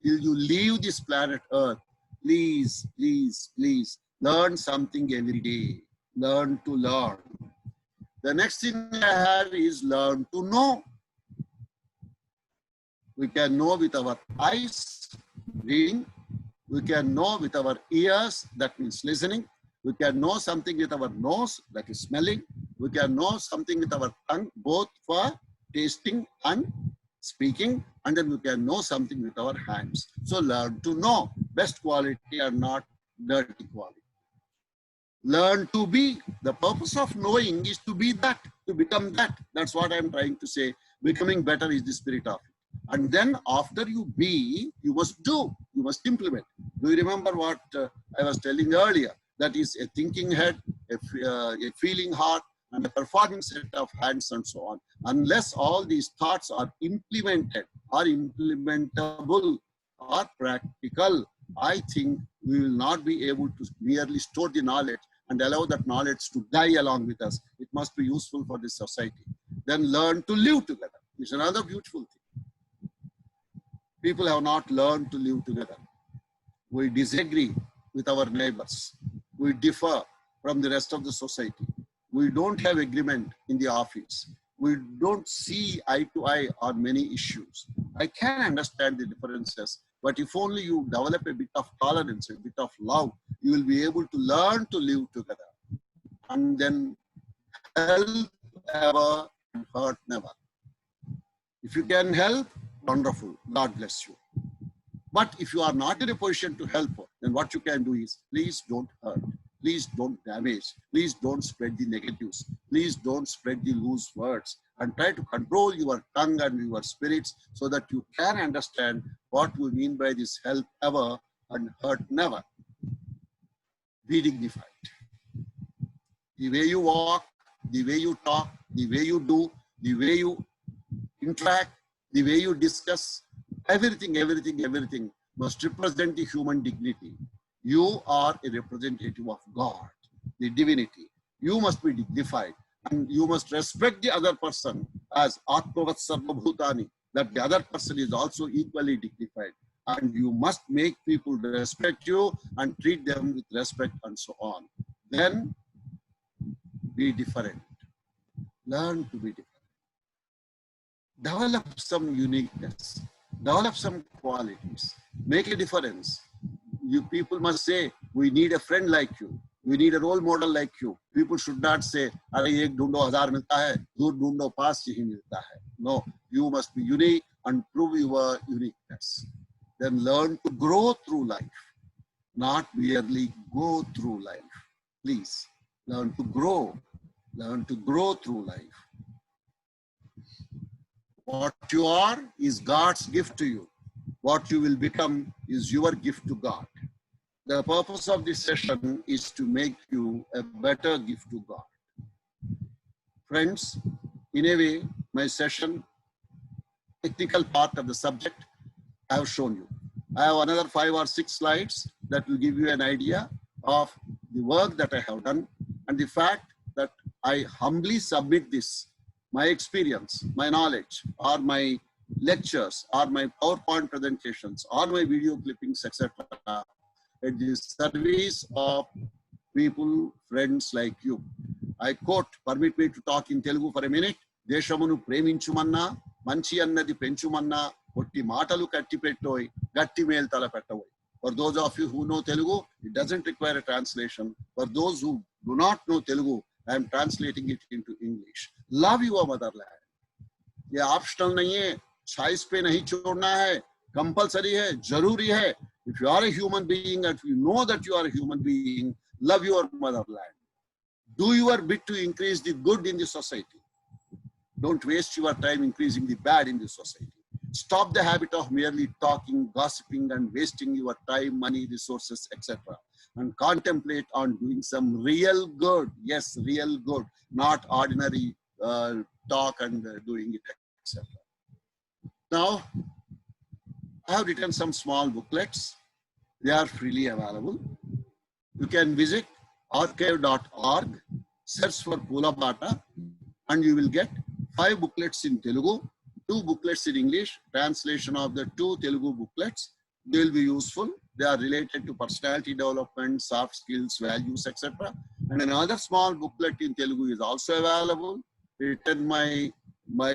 till you leave this planet Earth, please, please, please learn something every day. Learn to learn. The next thing I have is learn to know. We can know with our eyes, reading. We can know with our ears, that means listening. We can know something with our nose, that is smelling. We can know something with our tongue, both for tasting and speaking. And then we can know something with our hands. So learn to know. Best quality and not dirty quality. Learn to be. The purpose of knowing is to be that, to become that. That's what I'm trying to say. Becoming better is the spirit of it. And then after you be, you must do, you must implement. Do you remember what I was telling earlier? That is a thinking head, a feeling heart, and a performing set of hands and so on. Unless all these thoughts are implemented, are implementable, are practical, I think we will not be able to merely store the knowledge and allow that knowledge to die along with us. It must be useful for the society. Then learn to live together. It's another beautiful thing. People have not learned to live together. We disagree with our neighbors. We differ from the rest of the society. We don't have agreement in the office. We don't see eye to eye on many issues. I can understand the differences, but if only you develop a bit of tolerance, a bit of love, you will be able to learn to live together. And then help ever and hurt never. If you can help, wonderful, God bless you. But if you are not in a position to help, then what you can do is, please don't hurt. Please don't damage. Please don't spread the negatives. Please don't spread the loose words. And try to control your tongue and your spirits so that you can understand what we mean by this help ever and hurt never. Be dignified. The way you walk, the way you talk, the way you do, the way you interact, the way you discuss, everything must represent the human dignity. You are a representative of God, the divinity. You must be dignified and you must respect the other person as Atmavat Sarva Bhutani, that the other person is also equally dignified. And you must make people respect you and treat them with respect and so on. Then be different. Learn to be different. Develop some uniqueness. Develop some qualities. Make a difference. You people must say, we need a friend like you. We need a role model like you. People should not say, "Are ek dhundo 1000 milta hai, dur dhundo 5 hi milta hai." No, you must be unique and prove your uniqueness. Then learn to grow through life, not merely go through life. Please learn to grow. Learn to grow through life. What you are is God's gift to you. What you will become is your gift to God. The purpose of this session is to make you a better gift to God. Friends, in a way, my session, technical part of the subject, I have shown you. I have another 5 or 6 slides that will give you an idea of the work that I have done and the fact that I humbly submit this, my experience, my knowledge, or my lectures, or my PowerPoint presentations, or my video clippings, etc. at the service of people, friends like you. I quote, permit me to talk in Telugu for a minute. Deshamunu preminchumanna, manchi annadi penchumanna, otti maatalu katti pettoy, gatti mel tala pettavoy. For those of you who know Telugu, it doesn't require a translation. For those who do not know Telugu, I am translating it into English. Love your motherland. ये optional नहीं है, choice पे नहीं छोड़ना है, compulsory है, जरूरी है. If you are a human being and if you know that you are a human being, love your motherland. Do your bit to increase the good in the society. Don't waste your time increasing the bad in the society. Stop the habit of merely talking, gossiping, and wasting your time, money, resources, etc. And contemplate on doing some real good. Yes, real good, not ordinary talk and doing it, etc. Now, I have written some small booklets. They are freely available. You can visit archive.org, search for Pula Bata, and you will get 5 booklets in Telugu, 2 booklets in English, translation of the 2 Telugu booklets. They will be useful. They are related to personality development, soft skills, values, etc. And another small booklet in Telugu is also available, written by my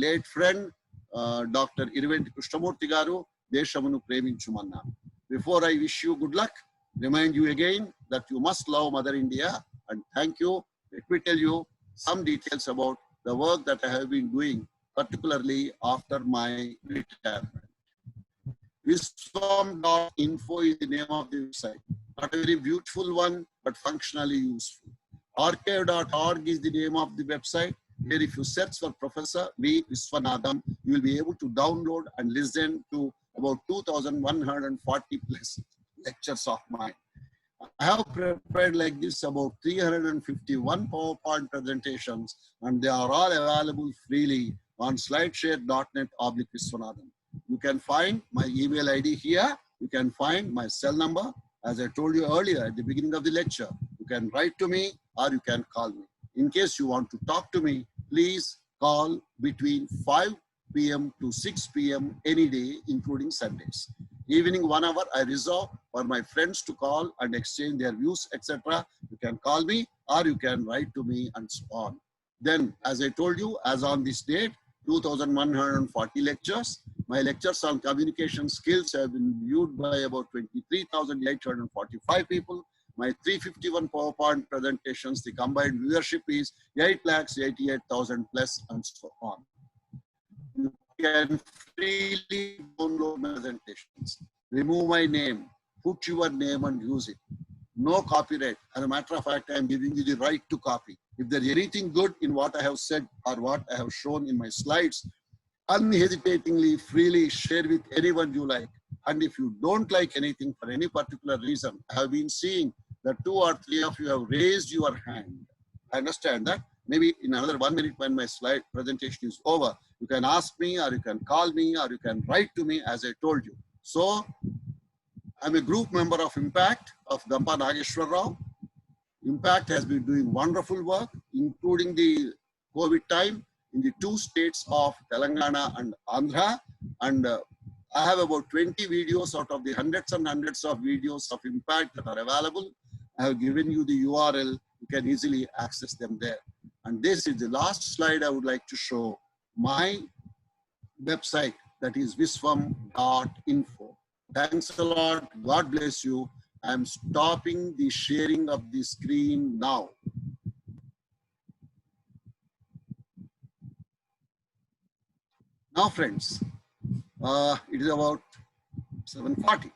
late friend, Dr. Irventi Krishnamurti Garu, Deshamunu Preminchumanna. Before I wish you good luck, remind you again that you must love Mother India, and thank you. Let me tell you some details about the work that I have been doing, particularly after my retirement. Viswam.info is the name of the website. Not a very beautiful one, but functionally useful. Archive.org is the name of the website, where if you search for Professor V. Viswanathan, you will be able to download and listen to about 2,140 plus lectures of mine. I have prepared like this about 351 PowerPoint presentations, and they are all available freely on slideshare.net/Viswanathan. You can find my email ID here. You can find my cell number. As I told you earlier at the beginning of the lecture, you can write to me or you can call me. In case you want to talk to me, please call between 5 p.m. to 6 p.m. any day, including Sundays. Evening 1 hour I reserve for my friends to call and exchange their views, etc. You can call me or you can write to me and so on. Then, as I told you, as on this date, 2,140 lectures. My lectures on communication skills have been viewed by about 23,845 people. My 351 PowerPoint presentations, the combined viewership is 8,88,000 plus, and so on. You can freely download my presentations, remove my name, put your name and use it. No copyright. As a matter of fact, I am giving you the right to copy. If there is anything good in what I have said or what I have shown in my slides, unhesitatingly, freely share with anyone you like. And if you don't like anything for any particular reason, I have been seeing that 2 or 3 of you have raised your hand. I understand that. Maybe in another 1 minute when my slide presentation is over, you can ask me or you can call me or you can write to me as I told you. So, I'm a group member of Impact of Gampa Nageshwar Rao. Impact has been doing wonderful work, including the COVID time in the 2 states of Telangana and Andhra. And I have about 20 videos out of the hundreds and hundreds of videos of Impact that are available. I have given you the URL. You can easily access them there. And this is the last slide I would like to show. My website, that is viswam.info. Thanks a lot. God bless you. I'm stopping the sharing of the screen now. Now, friends, it is about 7:40.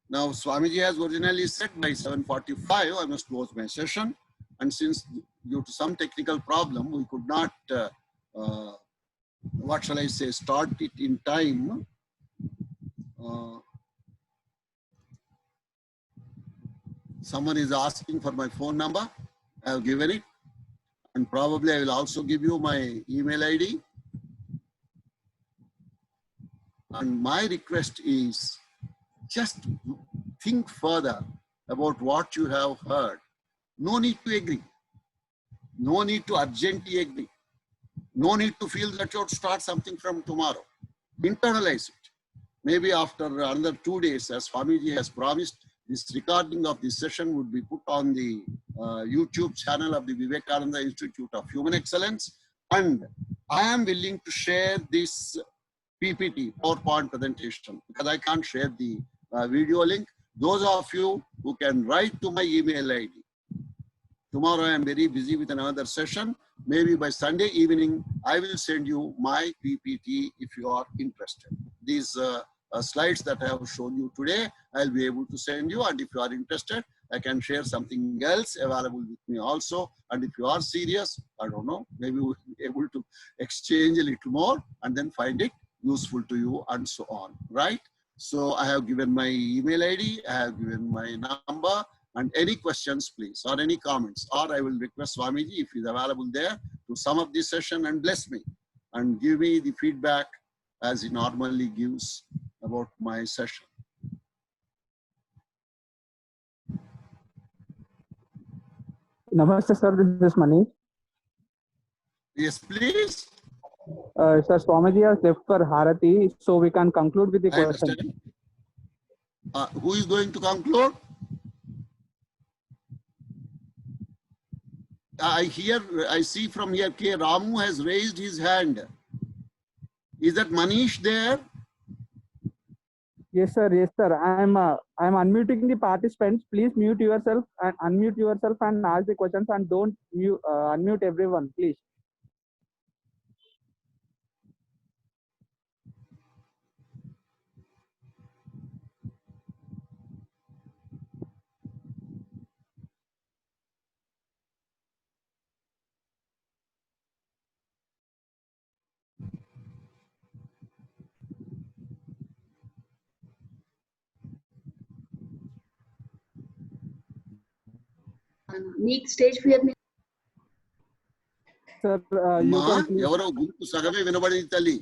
Now, Swamiji has originally said by 7:45, I must close my session. And since due to some technical problem, we could not, what shall I say, start it in time. Someone is asking for my phone number. I have given it. And probably I will also give you my email ID. And my request is just think further about what you have heard. No need to agree. No need to urgently agree. No need to feel that you have to start something from tomorrow. Internalize it. Maybe after another 2 days, as Swamiji has promised, this recording of this session would be put on the YouTube channel of the Vivekananda Institute of Human Excellence. And I am willing to share this PPT, PowerPoint presentation, because I can't share the video link. Those of you who can write to my email ID. Tomorrow I am very busy with another session. Maybe by Sunday evening, I will send you my PPT if you are interested. These slides that I have shown you today, I'll be able to send you. And if you are interested, I can share something else available with me also. And if you are serious, I don't know, maybe we'll be able to exchange a little more and then find it useful to you and so on, right? So I have given my email ID, I have given my number, and any questions, please, or any comments, or I will request Swamiji, if he's available there, to sum up this session and bless me and give me the feedback as he normally gives about my session. Namaste, sir. This is Manish. Yes, please. Sir, Swamiji has left for Harati, so we can conclude with the I question. understand. Who is going to conclude? I see from here, K. Ramu has raised his hand. Is that Manish there? Yes, sir. Yes, sir. I'm unmuting the participants. Please mute yourself and unmute yourself and ask the questions and don't unmute everyone, please. Next stage fear me. Sir, you Ma, can please. ఎవరో గుంపు సగమే వినబడింది తల్లి.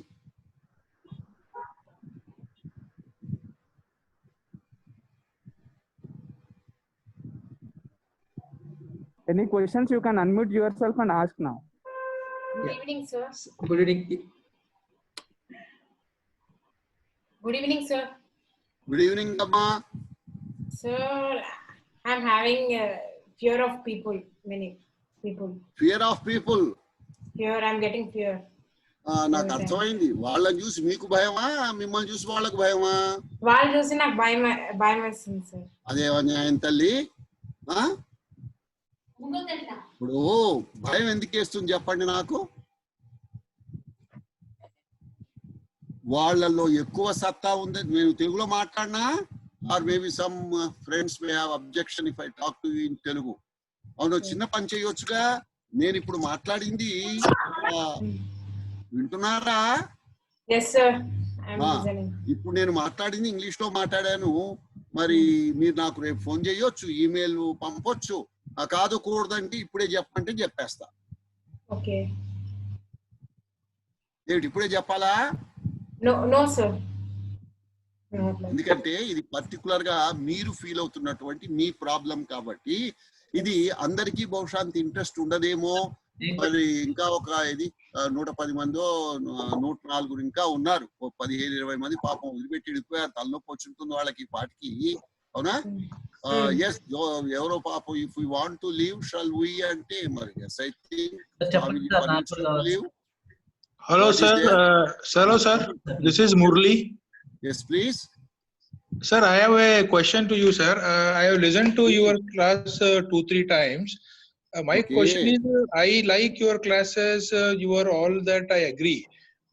Any questions, you can unmute yourself and ask now. Good evening, sir. Good evening. Good evening, sir. Good evening, అమ్మా. Sir, I'm having fear of people, many people. Fear of people. Fear, I'm getting fear. నాకు అర్థమైంది. వాళ్ళని చూసి మీకు భయమా, మిమ్మల్ని చూసి వాళ్ళకు భయమా? వాళ్ళు చూసి నాకు భయం వేస్తుంది, సార్. అదే న్యాయం తల్లి. ఇప్పుడు భయం ఎందుకు వేస్తుంది చెప్పండి నాకు. వాళ్ళల్లో ఎక్కువ సత్తా ఉంది. నేను తెలుగులో మాట్లాడినా or maybe some friends May have objection if I talk to in Telugu. అవును, చిన్న పని చేయొచ్చుగా. నేను ఇప్పుడు మాట్లాడింది వింటున్నారా? Yes, sir. I'm listening. ఇప్పుడు నేను మాట్లాడింది ఇంగ్లీష్ లో మాట్లాడాను. మరి మీరు నాకు రేపు ఫోన్ చేయొచ్చు, ఈమెయిల్ పంపొచ్చు. కాదు కూడదంటే ఇప్పుడే చెప్పంటే చెప్పేస్తా. ఓకే. ఏమిటి ఇప్పుడే చెప్పాలా? No sir. ఎందుకంటే ఇది పర్టికులర్ గా మీరు ఫీల్ అవుతున్నటువంటి మీ ప్రాబ్లం కాబట్టి ఇది అందరికీ బహుశా అంత ఇంట్రెస్ట్ ఉండదేమో. మరి ఇంకా ఒక ఇది 110 మందో 104 ఇంకా ఉన్నారు. 15-20 మంది పాపం వదిలిపెట్టి వెళ్ళిపోయారు. తలనొప్పి వచ్చుంటుంది వాళ్ళకి పాటికి. అవునా? ఎస్, ఎవరో పాపం if you want to leave shall we అంటే మరి yes I think leave. Hello sir. Hello sir. This is Murli. Yes, please. Sir, I have a question to you, sir. I have listened to your class 2-3 times. My question is, I like your classes. You are all that I agree.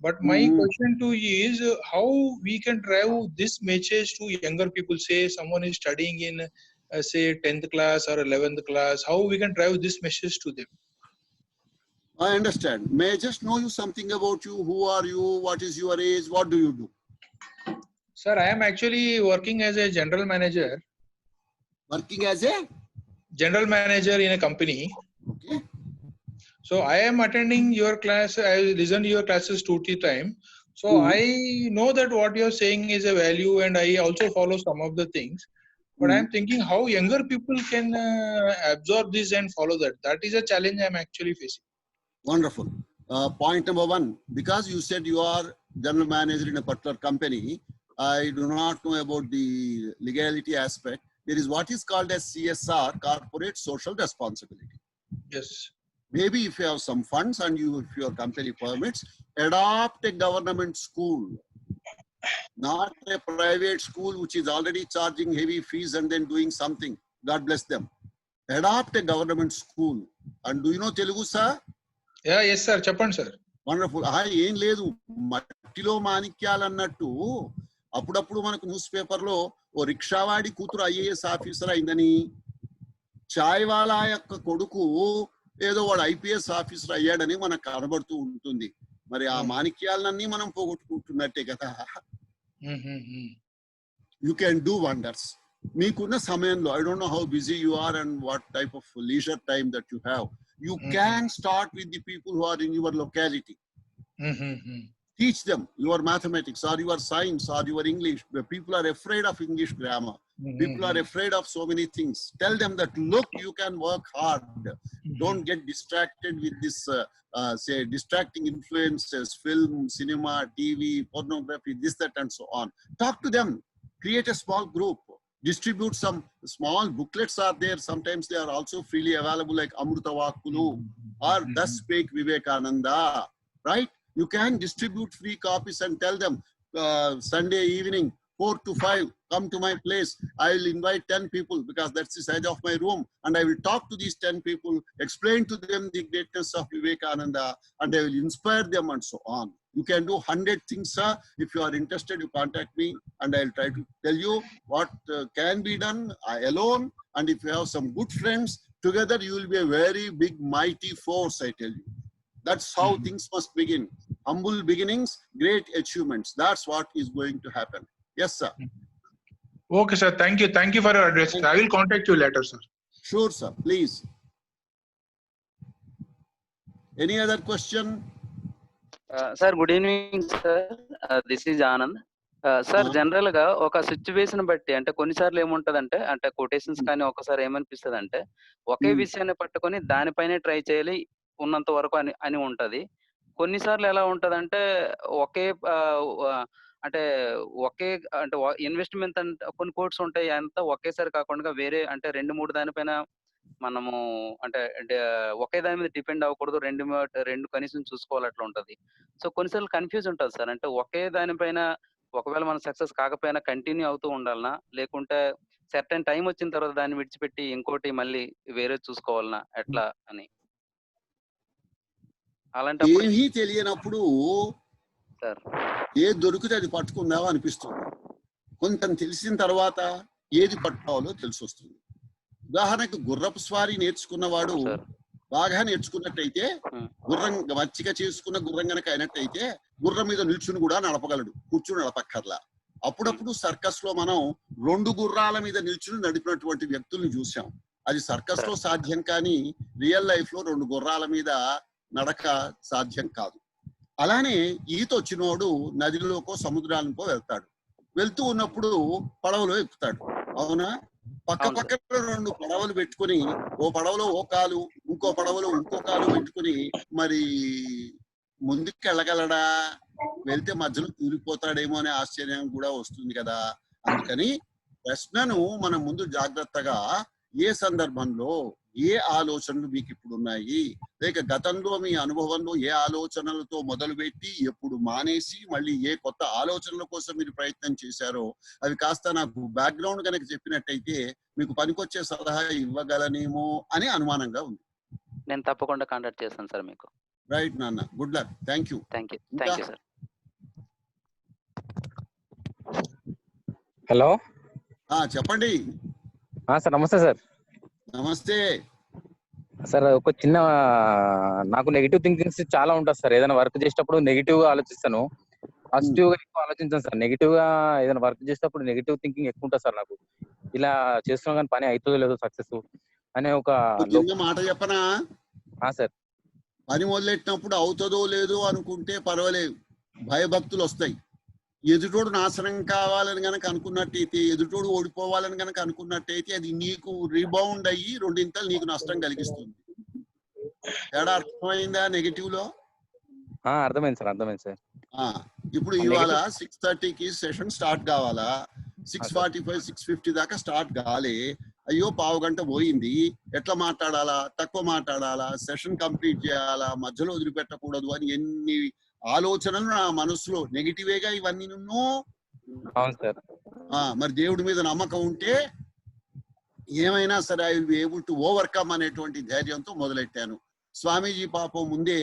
But my question to you is, how we can drive this message to younger people? Say someone is studying in, say 10th class or 11th class. How we can drive this message to them? I understand. May I just know you something about you? Who are you? What is your age? What do you do? Sir, I am actually working as a general manager. Working as a? General manager in a company. Okay. So I am attending your class. I listen to your classes 2-3 times. So I know that what you are saying is a value, and I also follow some of the things. But I am thinking how younger people can absorb this and follow that. That is a challenge I am actually facing. Wonderful. Point number one, because you said you are general manager in a particular company, I do not know about the legality aspect. There is what is called as CSR, corporate social responsibility. Yes. Maybe if you have some funds and if your company permits, adopt a government school, not a private school which is already charging heavy fees and then doing something. God bless them. Adopt a government school. And do you know Telugu, sir? Yeah, yes, sir. Chappan, sir. Wonderful. ఏం లేదు, మట్టిలో మాణిక్యాలు అన్నట్టు అప్పుడప్పుడు మనకు news paper లో ఓ రిక్షావాడి కూతురు IAS officer అయిందని, చాయ్ వాలా యొక్క కొడుకు ఏదో వాడు ఐపీఎస్ ఆఫీసర్ అయ్యాడని మనకు కనబడుతూ ఉంటుంది. మరి ఆ మాణిక్యాలన్నీ మనం పోగొట్టుకుంటున్నట్టే కదా. You can do wonders. మీకున్న సమయంలో, I don't know how busy you are and what type of leisure time that you have. You can start with the people who are in your locality. Teach them your mathematics or your science or your English. People are afraid of English grammar. People are afraid of so many things. Tell them that, look, you can work hard. Don't get distracted with this, say, distracting influences, film, cinema, TV, pornography, this, that, and so on. Talk to them. Create a small group. Distribute some small booklets are there. Sometimes they are also freely available, like Amruta Vakulu or Thus Spake Vivekananda, right? You can distribute free copies and tell them Sunday evening 4 to 5, come to my place. I will invite 10 people because that's the size of my room, and I will talk to these 10 people, explain to them the greatness of Vivekananda, and I will inspire them and so on. You can do 100 things, sir. If you are interested, you contact me and I will try to tell you what can be done alone. And if you have some good friends, together you will be a very big, mighty force, I tell you. That's how things must begin. Humble beginnings, great achievements. That's what is going to happen. Yes, sir. Okay, sir. Thank you. Thank you for your address. I will contact you later, sir. Sure, sir. Please. Any other question? Sir, good evening, sir. This is Anand. Sir general గా ఒక situation బట్టి అంటే కొన్నిసార్లు ఏముంటదంటే అంటే quotations కానీ ఒకసారి ఏమనిపిస్తుంది అంటే ఒకే విషయాన్ని పట్టుకొని దానిపైనే ట్రై చేయాలి ఉన్నంత వరకు అని ఉంటది. కొన్నిసార్లు ఎలా ఉంటదంటే ఒకే అంటే ఒకే అంటే ఇన్వెస్ట్మెంట్ అంటే కొన్ని కోర్స్ ఉంటాయి, అంతా ఒకేసారి కాకుండా వేరే అంటే 2-3 దానిపైన మనము అంటే ఒకే దాని మీద డిపెండ్ అవ్వకూడదు, రెండు కనీసం చూసుకోవాలి, అట్లా ఉంటది. సో కొన్నిసార్లు కన్ఫ్యూజ్ ఉంటుంది సార్. అంటే ఒకే దానిపైన ఒకవేళ మనం సక్సెస్ కాకపోయినా కంటిన్యూ అవుతూ ఉండాలనా, లేకుంటే సర్టెన్ టైం వచ్చిన తర్వాత దాన్ని విడిచిపెట్టి ఇంకోటి మళ్ళీ వేరే చూసుకోవాలనా, ఎట్లా అని. అలాంటప్పుడు ఏమీ తెలియనప్పుడు సార్ ఏది దొరికితే అది పట్టుకుందాం అనిపిస్తుంది. కొంత తెలిసిన తర్వాత ఏది పట్టుకోవాలో తెలిసి వస్తుంది. ఉదాహరణకు గుర్రపు స్వారీ నేర్చుకున్నవాడు బాగా నేర్చుకున్నట్టయితే, గుర్రం మచ్చిక చేసుకున్న గుర్రం గనక అయినట్టయితే గుర్రం మీద నిల్చుని కూడా నడపగలడు, కూర్చుని నడపక్కర్లా. అప్పుడప్పుడు సర్కస్ లో మనం 2 గుర్రాల మీద నిల్చుని నడిపినటువంటి వ్యక్తుల్ని చూసాం. అది సర్కస్ లో సాధ్యం, కానీ రియల్ లైఫ్ లో 2 గుర్రాల మీద నడక సాధ్యం కాదు. అలానే ఈత వచ్చినోడు నదిలోకో సముద్రానికో వెళ్తాడు. వెళ్తూ ఉన్నప్పుడు పడవలో ఎక్కుతాడు, అవునా? పక్క పక్కన 2 పడవలు పెట్టుకుని, ఓ పడవలో ఓ కాలు, ఇంకో పడవలో ఇంకో కాలు పెట్టుకుని మరి ముందుకు వెళ్ళగలడా? వెళ్తే మధ్యలో కూలిపోతాడేమో అనే ఆశ్చర్యం కూడా వస్తుంది కదా. అందుకని ప్రశ్నను మనం ముందు జాగ్రత్తగా ఏ సందర్భంలో ఏ ఆలోచనలు మీకు ఇప్పుడు ఉన్నాయి, లేక గతంలో మీ అనుభవంలో ఏ ఆలోచనలతో మొదలుపెట్టి ఎప్పుడు మానేసి మళ్ళీ ఏ కొత్త ఆలోచనల కోసం మీరు ప్రయత్నం చేశారో అవి కాస్త నాకు బ్యాక్గ్రౌండ్ కనుక చెప్పినట్టయితే మీకు పనికొచ్చే సలహా ఇవ్వగలనేమో అని అనుమానంగా ఉంది. నేను తప్పకుండా కాంటాక్ట్ చేస్తాను సార్ మీకు. రైట్ నాన్న, good luck. Thank you. Thank you sir. Hello చెప్పండి సార్. నమస్తే సార్. నమస్తే సార్. ఒక చిన్న, నాకు నెగిటివ్ థింకింగ్స్ చాలా ఉంటుంది సార్. ఏదైనా వర్క్ చేసేటప్పుడు నెగిటివ్ గా ఆలోచిస్తాను, పాజిటివ్ గా ఎక్కువ ఆలోచించాను సార్. నెగిటివ్ గా ఏదైనా వర్క్ చేసేటప్పుడు నెగిటివ్ థింకింగ్ ఎక్కువ ఉంటుంది సార్. నాకు ఇలా చేస్తున్నాం కానీ పని అవుతుందో లేదో, సక్సెస్ అనే ఒక మాట చెప్పనా సార్. పని మొదలెట్టినప్పుడు అవుతుందో లేదో అనుకుంటే పర్వాలేదు, భయభక్తులు వస్తాయి. ఎదుటోడు నాశనం కావాలని గనక అనుకున్నట్టయితే, ఎదుటోడు ఓడిపోవాలని గనక అనుకున్నట్టయితే అది నీకు రీబౌండ్ అయ్యి 2 ఇంతలు నీకు నష్టం కలిగిస్తుంది. తేడా అర్థమైందా నెగిటివ్ లో? అర్థమైంది సార్, అర్థమైంది సార్. ఇప్పుడు ఇవాళ 6:30కి సెషన్ స్టార్ట్ కావాలా, 6:45 6:50 దాకా స్టార్ట్ కాలే. అయ్యో పావు గంట పోయింది, ఎట్లా మాట్లాడాలా, తక్కువ మాట్లాడాలా, సెషన్ కంప్లీట్ చేయాలా, మధ్యలో వదిలిపెట్టకూడదు అని ఎన్ని ఆలోచనలు నా మనసులో నెగిటివేగా ఇవన్నీ. మరి దేవుడి మీద నమ్మకం ఉంటే ఏమైనా సరే I will be able to overcome అనేటువంటి ధైర్యంతో మొదలెట్టాను. స్వామీజీ పాపం ముందే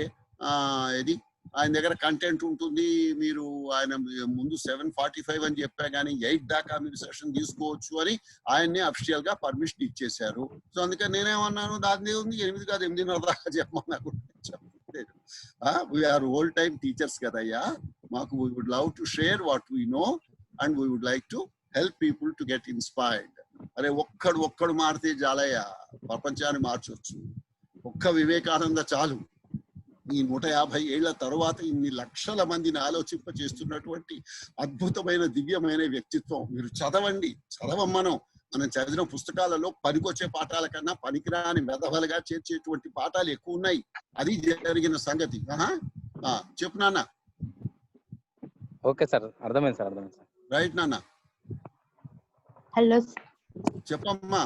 ఇది ఆయన దగ్గర కంటెంట్ ఉంటుంది, మీరు ఆయన ముందు 7:45 అని చెప్పా కానీ 8 దాకా మీరు సెషన్ తీసుకోవచ్చు అని ఆయన్ని అఫిషియల్ గా పర్మిషన్ ఇచ్చేశారు. సో అందుకని నేనేమన్నాను, దాని ఉంది 8 కాదు 8:30 దాకా చెప్పమన్నా కూడా చెప్పలేదు. వీఆర్ ఓల్డ్ టైమ్ టీచర్స్ కదయ్యా, మాకు we would love to share what we know and we would like to help people to get inspired. అరే ఒక్కడు మారితే చాలయ్యా, ప్రపంచాన్ని మార్చొచ్చు. ఒక్క వివేకానంద చాలు. ఈ 150 ఏళ్ల తరువాత ఇన్ని లక్షల మందిని ఆలోచింప చేస్తున్నటువంటి అద్భుతమైన దివ్యమైన వ్యక్తిత్వం. మీరు చదవండి, చదవమ్మనం. మనం చదివిన పుస్తకాలలో పనికొచ్చే పాఠాల కన్నా పనికిరాని మెదవలుగా చేర్చేటువంటి పాఠాలు ఎక్కువ ఉన్నాయి. అది జరిగిన సంగతి. చెప్పు నాన్న. ఓకే సార్, అర్థమైంది సార్, అర్థమైంది సార్. రైట్ నాన్న. హలో చెప్పమ్మా.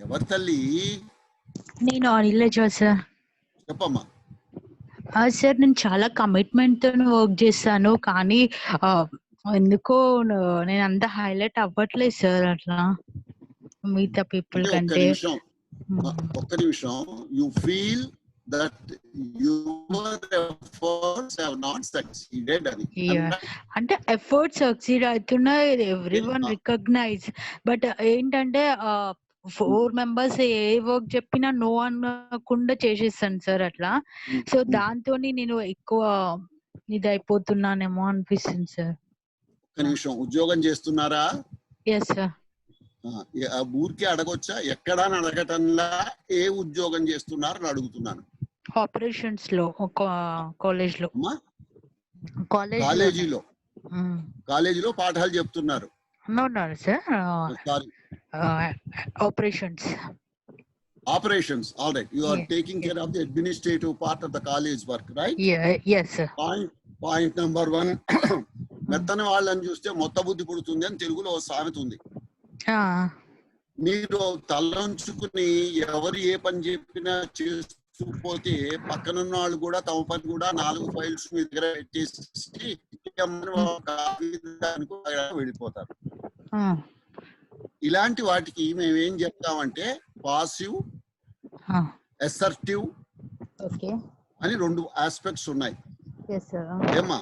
ఎవరి తల్లి? నేను ఆడిలేజా సార్. చెప్పమ్మా. సార్ నేను చాలా కమిట్మెంట్ తో వర్క్ చేస్తాను, కానీ ఎందుకో నేను అంత హైలైట్ అవ్వట్లేదు సార్ అట్లా మిగతా పీపుల్ కంటే. ఒక్క నిమిషం. You feel that your efforts have not succeeded అని. అంటే ఎఫర్ట్స్ సక్సీడ్ అవుతున్నాయి, ఎవ్రీవన్ రికగ్నైజ్. బట్ ఏంటంటే 4 మెంబర్స్ ఏ వర్క్ చెప్పినా నో అనకుండా చేసేస్తాను సార్ అట్లా. సో దాంతో నేను ఎక్కువ ఇది అయిపోతున్నానేమో అనిపిస్తుంది సార్. ఒక్క నిమిషం. ఉద్యోగం చేస్తున్నారా? Yes sir. ఊరికే అడగొచ్చా? ఎక్కడా అడగటంలా ఏ ఉద్యోగం చేస్తున్నారు అని అడుగుతున్నాను. ఆపరేషన్స్ లో కాలేజ్ లో. కాలేజీలో పాఠాలు చెప్తున్నారు? Sir operations. All right. You are taking care of the administrative part of the college work, right? Yes sir. Point number 1. మెత్తని వాళ్ళని చూస్తే మొత్త బుద్ధి పుడుతుంది అని తెలుగులో సామెత ఉంది. మీరు తలంచుకుని ఎవరు ఏ పని చెప్పినా చేస్తుపోతే పక్కనున్న వాళ్ళు కూడా తమ పని కూడా 4 ఫైల్స్ మీ దగ్గర పెట్టేసి వెళ్ళిపోతారు. ఇలాంటి వాటికి మేము ఏం చెప్తామంటే పాసివ్, అసర్టివ్ అని 2 ఆస్పెక్ట్స్ ఉన్నాయి. ఏమ్మా?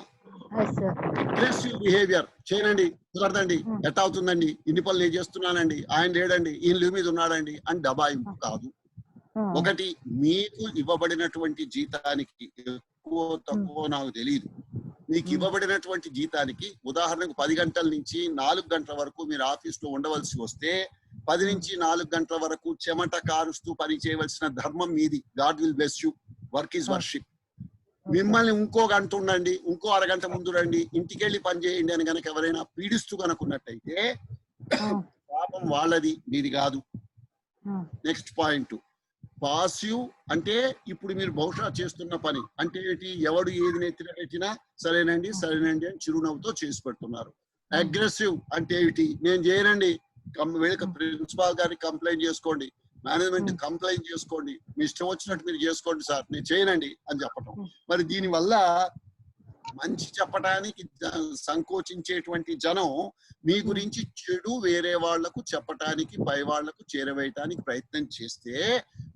అగ్రెసివ్ బిహేవియర్ చేయనండి, కుదరదండి, ఎట్లా అవుతుందండి, ఇన్ని పనులు నేను చేస్తున్నానండి, ఆయన లేడండి, ఈయన లీవ్ మీద ఉన్నాడండి అని దబాయింపు కాదు. ఒకటి, మీకు ఇవ్వబడినటువంటి జీతానికి ఎక్కువ తక్కువ నాకు తెలియదు, మీకు ఇవ్వబడినటువంటి జీతానికి ఉదాహరణకు 10 గంటల నుంచి 4 గంటల వరకు మీరు ఆఫీస్ లో ఉండవలసి వస్తే 10 నుంచి 4 గంటల వరకు చెమట కారుస్తూ పని చేయవలసిన ధర్మం మీది. God will bless you. Work is worship. మిమ్మల్ని ఇంకో గంట ఉండండి, ఇంకో అరగంట ముందు రండి, ఇంటికెళ్ళి పని చేయండి అని కనుక ఎవరైనా పీడిస్తూ కనుకున్నట్టయితే పాపం వాళ్ళది, మీది కాదు. నెక్స్ట్ పాయింట్, పాసివ్ అంటే ఇప్పుడు మీరు బహుశా చేస్తున్న పని అంటే ఏంటి, ఎవడు ఏది నెత్తిన పెట్టినా సరేనండి సరేనండి అని చిరునవ్వుతో చేసి పెడుతున్నారు. అగ్రెసివ్ అంటే ఏమిటి, నేను చేయనండి, ప్రిన్సిపాల్ గారికి కంప్లైంట్ చేసుకోండి, మేనేజ్మెంట్ కంప్లైంట్ చేసుకోండి, మీ ఇష్టం వచ్చినట్టు మీరు చేసుకోండి సార్, నేను చేయనండి అని చెప్పటం. మరి దీనివల్ల మంచి చెప్పడానికి సంకోచించేటువంటి జనం మీ గురించి చెడు వేరే వాళ్లకు చెప్పటానికి, పై వాళ్లకు చేరవేయటానికి ప్రయత్నం చేస్తే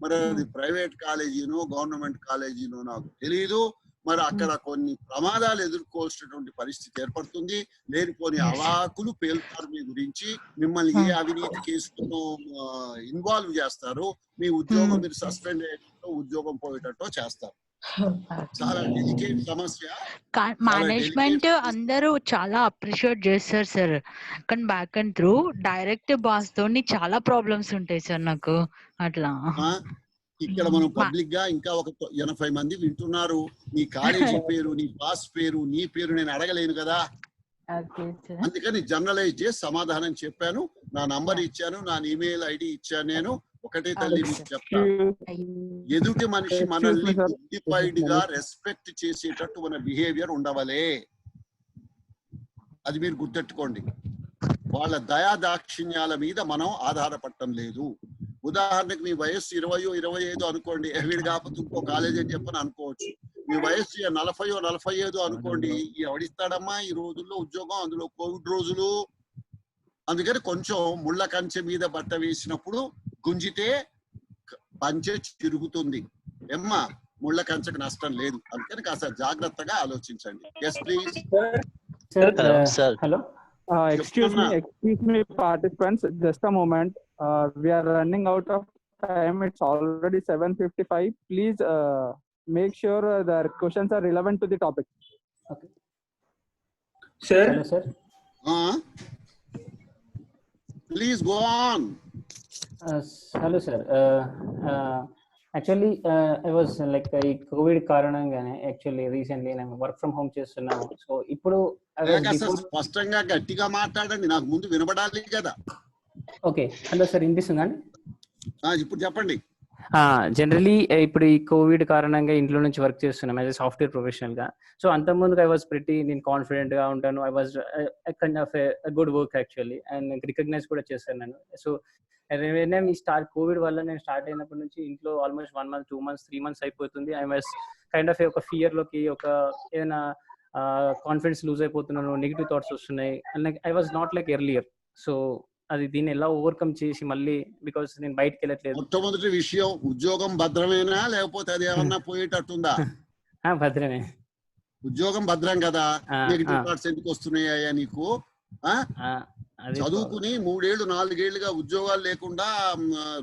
మరి అది ప్రైవేట్ కాలేజీనో గవర్నమెంట్ కాలేజీనో నాకు తెలియదు, మరి అక్కడ కొన్ని ప్రమాదాలు ఎదుర్కోవాల్సినటువంటి పరిస్థితి ఏర్పడుతుంది. లేనిపోని అవాకులు పేలుతారు మీ గురించి, మిమ్మల్ని ఏ అవినీతి కేసులో ఇన్వాల్వ్ చేస్తారు, మీ ఉద్యోగం మీరు సస్పెండ్ అయ్యేటట్టు ఉద్యోగం పోయేటట్టు చేస్తారు. చాలా డెలికేట్ సమస్య. మేనేజ్మెంట్ అందరూ చాలా అప్రిషియేట్ చేస్తారు సార్, కానీ back and through direct boss తోని చాలా ప్రాబ్లమ్స్ ఉంటాయి సార్ నాకు అట్లా. ఇక్కడ మనం పబ్లిక్ గా ఇంకా ఒక 80 మంది వింటున్నారు. నీ కాలేజీ పేరు, నీ బాస్ పేరు, నీ పేరు నేను అడగలేను కదా, అందుకని జనరలైజ్ చేసి సమాధానం చెప్పాను. నా నంబర్ ఇచ్చాను, నా ఈమెయిల్ ఐడి ఇచ్చాను. నేను ఒకటే తల్లి మీకు చెప్తాను, ఎదుటి మనిషి మనల్ని డిగ్నిఫైడ్ గా రెస్పెక్ట్ చేసేటట్టు మన బిహేవియర్ ఉండవలే. అది మీరు గుర్తెట్టుకోండి. వాళ్ళ దయా దాక్షిణ్యాల మీద మనం ఆధారపడటం లేదు. ఉదాహరణకు మీ వయస్సు 20, 25 అనుకోండి, వీడు కాకపోతే ఇంకో కాలేజ్ అని చెప్పని అనుకోవచ్చు. మీ వయస్సు 40, 45 అనుకోండి, ఎవడిస్తాడమ్మా ఈ రోజుల్లో ఉద్యోగం, అందులో కోవిడ్ రోజులు. అందుకని కొంచెం ముళ్ళ కంచె మీద బట్ట వేసినప్పుడు గుంజితే పంచె చిరుగుతుంది. ఏమ్మా, ముళ్ళ కంచెకు నష్టం లేదు, అందుకని కాస్త జాగ్రత్తగా ఆలోచించండి. Yes please. Hello. Excuse me, participants. Just a moment. We are running out of time. It's already 7:55. Please make sure the questions are relevant to the topic. Okay. Sir. Hello, sir. Please go on. Hello, sir. Actually, I was like COVID కారణంగానే actually recently నేను work from home చేస్తున్నాను. So ఇప్పుడు స్పష్టంగా గట్టిగా మాట్లాడండి, నాకు ముందు వినబడాలి కదా. ఓకే. హలో సార్, వినిపిస్తుందండి? ఇప్పుడు చెప్పండి. జనరలీ ఇప్పుడు ఈ కోవిడ్ కారణంగా ఇంట్లో నుంచి వర్క్ చేస్తున్నాం యాజ్ ఎ సాఫ్ట్వేర్ ప్రొఫెషనల్ గా. సో అంతకుముందు ఐ వాజ్ ప్రిటీ, నేను కాన్ఫిడెంట్ గా ఉంటాను. I was kind of good work actually, and recognize కూడా చేశాను నేను. సో కోవిడ్ వల్ల నేను స్టార్ట్ అయినప్పటి నుంచి ఇంట్లో ఆల్మోస్ట్ 1 month, 2 months, 3 months అయిపోతుంది. ఐ వాజ్ కైండ్ ఆఫ్ ఒక ఫియర్ లోకి, ఒక ఏదైనా కాన్ఫిడెన్స్ లూజ్ అయిపోతున్నాను, నెగిటివ్ థాట్స్ వస్తున్నాయి. And I was not like earlier. So అది దీన్ని ఎలా ఓవర్కమ్ చేసి మళ్ళీ, బికాస్ నేను బయటకు వెళ్ళట్లేదు. మొట్టమొదటి విషయం, ఉద్యోగం భద్రమేనా లేకపోతే అది ఏమన్నా పోయేటట్టుందా? భద్రమే. ఉద్యోగం భద్రం కదా, నెగిటివ్ థాట్స్ ఎందుకు వస్తున్నాయా నీకు? చదువుకుని 3 ఏళ్ళు 4 ఏళ్లుగా ఉద్యోగాలు లేకుండా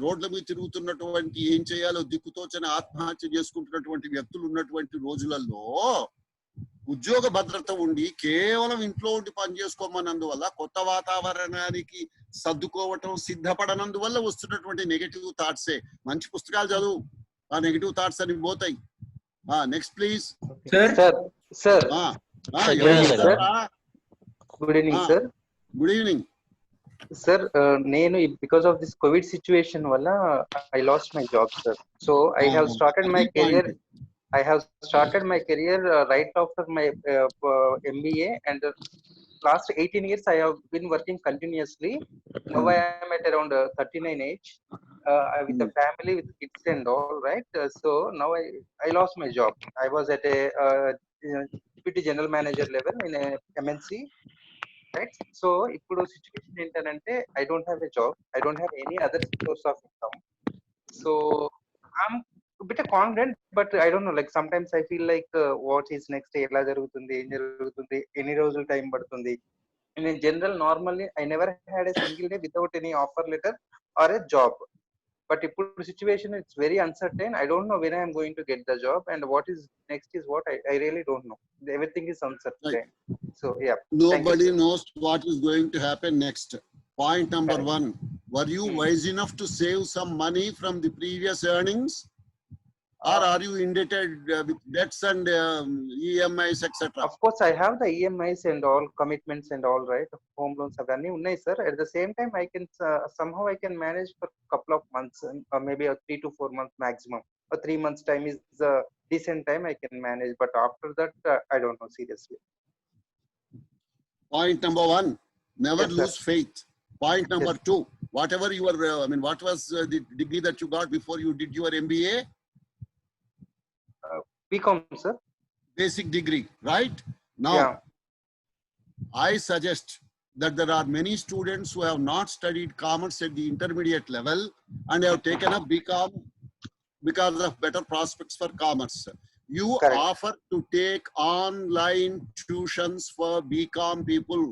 రోడ్ల మీద తిరుగుతున్నటువంటి, ఏం చేయాలో దిక్కుతోచని ఆత్మహత్య చేసుకుంటున్నటువంటి వ్యక్తులు ఉన్నటువంటి రోజులలో ఉద్యోగ భద్రత ఉండి కేవలం ఇంట్లో ఉండి పని చేసుకోమన్నందువల్ల, కొత్త వాతావరణానికి సర్దుకోవటం సిద్ధపడనందువల్ల వస్తున్నటువంటి నెగటివ్ థాట్సే. మంచి పుస్తకాలు చదువు, ఆ నెగటివ్ థాట్స్ అని పోతాయి. Next please. Good evening sir. Good evening sir. నేను because of this covid situation వల్ల I lost my job sir. So I have started my career. I have started my career right after my MBA, and last 18 years I have been working continuously. Now I am at around 39 age, with a family, with kids and all, right? So now I lost my job. I was at a deputy general manager level in a MNC, right? So ippudu situation entante, I don't have a job, I don't have any other source of income. So I'm a bit confident, but I don't know, like sometimes I feel like what is next, ela jarugutundi, em jarugutundi, any rojulu time padutundi. And in general, normally I never had a single day without any offer letter or a job. But ippudu situation, it's very uncertain. I don't know when I am going to get the job, and what is next is what I really don't know. Everything is uncertain. Right. So yeah, nobody knows what is going to happen next. Point number 1, were you wise enough to save some money from the previous earnings? Or are you indebted with debts and EMIs, etc.? Of course, I have the EMIs and all, commitments and all, right? Home loans avanni unnai sir. At the same time, I can somehow I can manage for a couple of months, or maybe a 3 to 4 months maximum. A 3 months time is a decent time I can manage. But after that, I don't know, seriously. Point number 1, never lose faith. Point number 2, whatever your, what was the degree that you got before you did your MBA? BCom, sir. Basic degree, right? Now, yeah. I suggest that there are many students who have not studied commerce at the intermediate level and have taken up BCom because of better prospects for commerce. You Correct. Offer to take online tuitions for BCom people,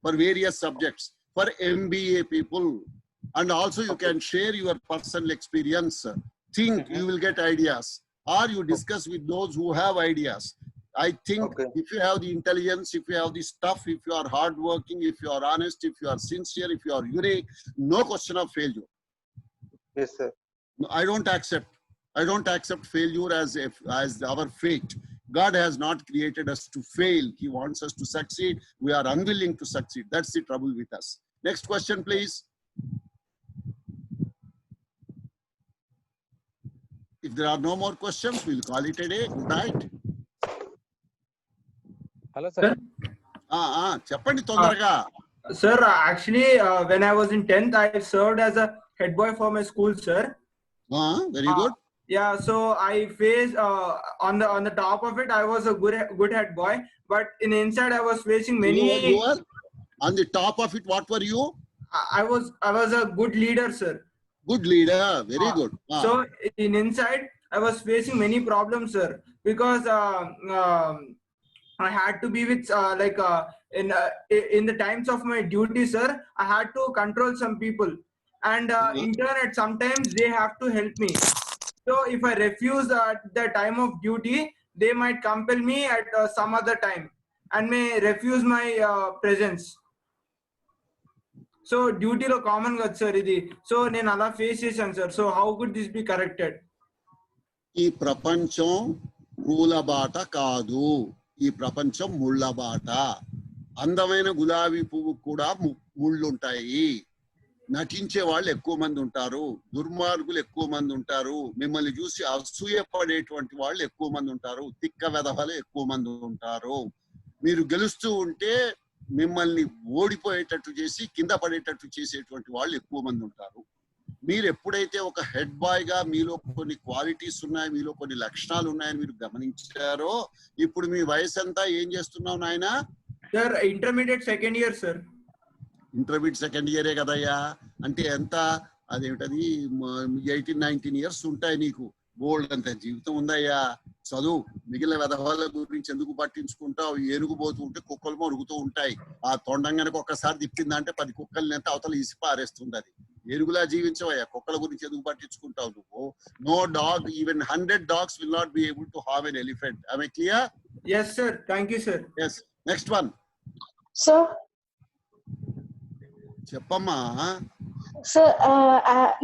for various subjects, for MBA people, and also you can share your personal experience. Think you will get ideas. Or you discuss with those who have ideas. I think if you have the intelligence, if you have the stuff, if you are hardworking, if you are honest, if you are sincere, if you are unique, no question of failure. Yes, sir. I don't accept failure as our fate. God has not created us to fail. He wants us to succeed. We are unwilling to succeed. That's the trouble with us. Next question, please. If there are no more questions, we'll call it a day. Good night. Hello, sir. Cheppandi tondaraga. Sir, actually, when I was in 10th, I served as a head boy for my school, sir. Very good. Yeah, so I faced on the top of it, I was a good head boy, but in inside, I was facing many. You were on the top of it. What were you? I was a good leader, sir. Good leader, very good. So in inside, I was facing many problems, sir, because I had to be with in the times of my duty, sir. I had to control some people, and internet sometimes they have to help me. So if I refuse at the time of duty, they might compel me at some other time and may refuse my presence. So duty lo common ga sir idi. So nenu ala face chesanu sir. So how could this be corrected? Ee prapancham poola baata kaadu. Ee prapancham mulla baata. అందమైన గులాబీ పువ్వు కూడా ముళ్ళుంటాయి. నటించే వాళ్ళు ఎక్కువ మంది ఉంటారు, దుర్మార్గులు ఎక్కువ మంది ఉంటారు, మిమ్మల్ని చూసి అసూయపడేటువంటి వాళ్ళు ఎక్కువ మంది ఉంటారు, తిక్క వెధవలు ఎక్కువ మంది ఉంటారు. మీరు గెలుస్తూ ఉంటే మిమ్మల్ని ఓడిపోయేటట్టు చేసి కింద పడేటట్టు చేసేటువంటి వాళ్ళు ఎక్కువ మంది ఉంటారు. మీరు ఎప్పుడైతే ఒక హెడ్ బాయ్ గా మీలో కొన్ని క్వాలిటీస్ ఉన్నాయి, మీలో కొన్ని లక్షణాలు ఉన్నాయని మీరు గమనించారో, ఇప్పుడు మీ వయసు అంతా ఏం చేస్తున్నావు నాయన? Sir intermediate second year sir. Intermediate second ఇయరే కదయ్యా, అంటే ఎంత అదేమిటది 18-19 ఇయర్స్ ఉంటాయి నీకు. బోల్డ్ అంత జీవితం ఉందయ్యా. చదువు. మిగిలిన వెధవాళ్ళ గురించి ఎందుకు పట్టించుకుంటావు? ఏనుగుపోతూ ఉంటే కుక్కలు మరుగుతూ ఉంటాయి. ఆ తొండంగానికి ఒక్కసారి తిప్పిందంటే 10 కుక్కల్ని ఎంత అవతల ఇసి పారేస్తుంది. అది ఏనుగులా జీవించవయ్యా. కుక్కల గురించి ఎందుకు పట్టించుకుంటావు నువ్వు? No dog, even 100 dogs will not be able to harm an elephant. Am I clear? Yes sir, thank you sir. Yes, next one. Sir. చెప్పమ్మా. సార్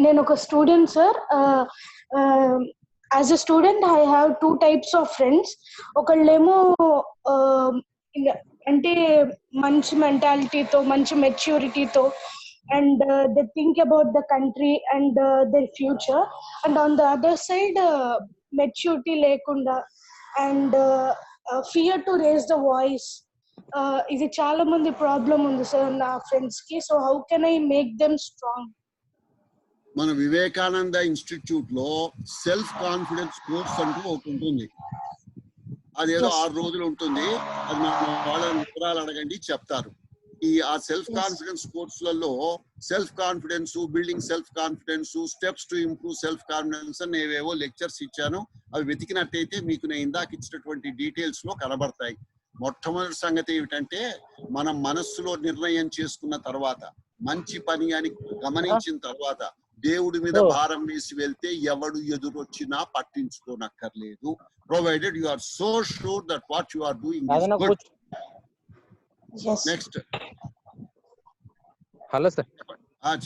నేను ఒక student sir. As a student I have 2 types of friends. ఒకళ్ళేమో అంటే మంచి మెంటాలిటీతో, మంచి మెచ్యూరిటీతో, and they think about the country and their future. And on the other side maturity లేకుండా and fear to raise the voice. ఇది చాలా మంది ప్రాబ్లం ఉంది సార్ నా ఫ్రెండ్స్ కి. So how can I make them strong? మన Vivekananda institute లో self confidence course అంటూ ఒకటి ఉంటుంది. అదేదో 6 రోజులు ఉంటుంది. అది మన వాళ్ళని వివరాలు అడగండి, చెప్తారు. ఆ సెల్ఫ్ కాన్ఫిడెన్స్ కోర్సులలో self confidence, building self confidence, steps to improve self confidence అని ఏవేవో లెక్చర్స్ ఇచ్చాను. అవి వెతికినట్టయితే మీకు నేను ఇందాక ఇచ్చినటువంటి డీటెయిల్స్ లో కనబడతాయి. మొట్టమొదటి సంగతి ఏమిటంటే, మనం మనస్సులో నిర్ణయం చేసుకున్న తర్వాత, మంచి పని అని గమనించిన తర్వాత దేవుడి మీద భారం వేసి వెళ్తే ఎవడు ఎదురొచ్చినా పట్టించుకోనక్కర్లేదు. Provided you are so sure that what you are doing is good. Next. Hello sir.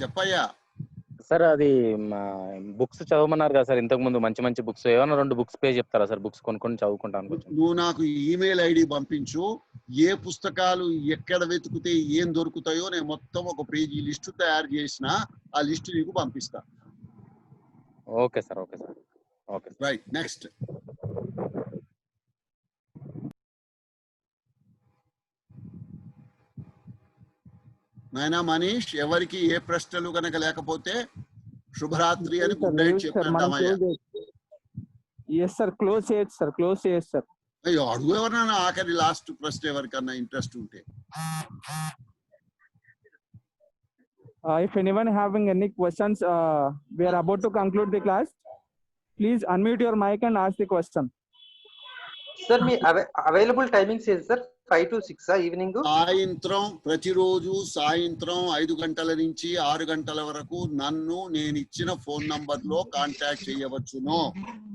చెప్పయ్యా. సార్ అది బుక్స్ చదవమన్నారు కదా సార్ ఇంతకు ముందు, మంచి మంచి బుక్స్ ఏమైనా 2 బుక్స్ పేజ్ చెప్తారా సార్? బుక్స్ కొనుక్కొని చదువుకుంటాను. నువ్వు నాకు ఈమెయిల్ ఐడి పంపించు. ఏ పుస్తకాలు ఎక్కడ వెతుకుతే ఏం దొరుకుతాయో నేను మొత్తం ఒక పేజీ లిస్టు తయారు చేసిన, ఆ లిస్టు నీకు పంపిస్తా. Okay sir, okay sir, okay. Right, next. నాయనా మనీష్, ఎవరికి ఏ ప్రశ్నలు కనుక లేకపోతే శుభరాత్రి అని గుడ్ నైట్ చెప్పేద్దామయ్యా. క్లోజ్ చేయొచ్చు సార్, క్లోజ్ చేయొచ్చు సార్. అయ్యో, అడుగు ఎవరన్నా ఆఖరి లాస్ట్ ప్రశ్న ఎవరికన్నా ఇంట్రెస్ట్ ఉంటే. If anyone having any questions, we are about to conclude the class. Please unmute your mic and ask the question. Sir, me available timings is sir 5 to 6 evening. సాయంత్రం ప్రతిరోజు సాయంత్రం 5 గంటల నుంచి 6 గంటల వరకు నన్ను నేను ఇచ్చిన ఫోన్ నంబర్ లో కాంటాక్ట్ చేయవచ్చును.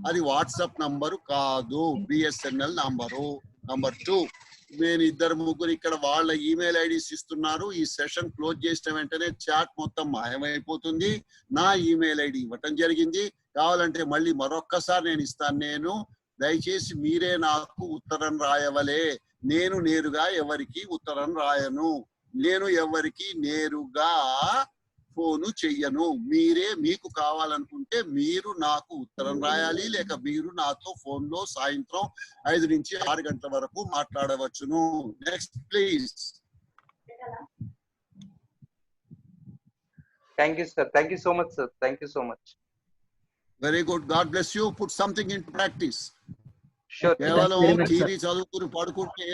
అది వాట్సాప్ నంబరు కాదు, బిఎస్ఎన్ఎల్ నంబరు. నంబర్ 2, నేను 2-3 ఇక్కడ వాళ్ళ ఈమెయిల్ ఐడీస్ ఇస్తున్నారు. ఈ సెషన్ క్లోజ్ చేసిన వెంటనే చాట్ మొత్తం మాయమైపోతుంది. నా ఈమెయిల్ ఐడి ఇవ్వటం జరిగింది. కావాలంటే మళ్ళీ మరొక్కసారి నేను ఇస్తాను. దయచేసి మీరే నాకు ఉత్తరం రాయవలే. నేను నేరుగా ఎవరికి ఉత్తరం రాయను. నేను ఎవరికి నేరుగా ఫోను చెయ్యను. మీరే మీకు కావాలనుకుంటే మీరు నాకు ఉత్తరం రాయాలి, లేక మీరు నాతో ఫోన్ లో సాయంత్రం 5 నుంచి 6 గంటల వరకు మాట్లాడవచ్చును. Next please. Thank you sir, thank you so much sir, thank you so much. Very good, God bless you. Put something into practice. Sure. కేవలం థియరీ చదువుకుని పడుకుంటే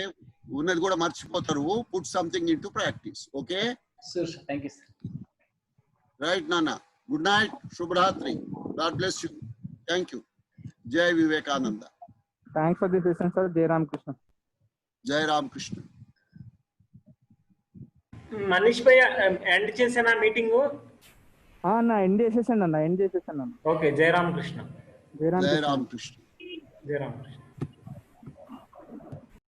ఉన్నది కూడా మర్చిపోతారు. Put something into practice. Okay? Sure, thank you sir. Right, Nana. Good night. Shubhratri. God bless you. Thank you. Jai Vivekananda. Thanks for the session, sir. Jai Ram Krishna. Jai Ram Krishna. Manish భయ్య end చేసానా meeting? నా end చేసేసాను అన్న. Okay, జై రామ్ కృష్ణ. జై రామ్ కృష్ణ. జై రామ్ కృష్ణ. జై రామ్ కృష్ణ.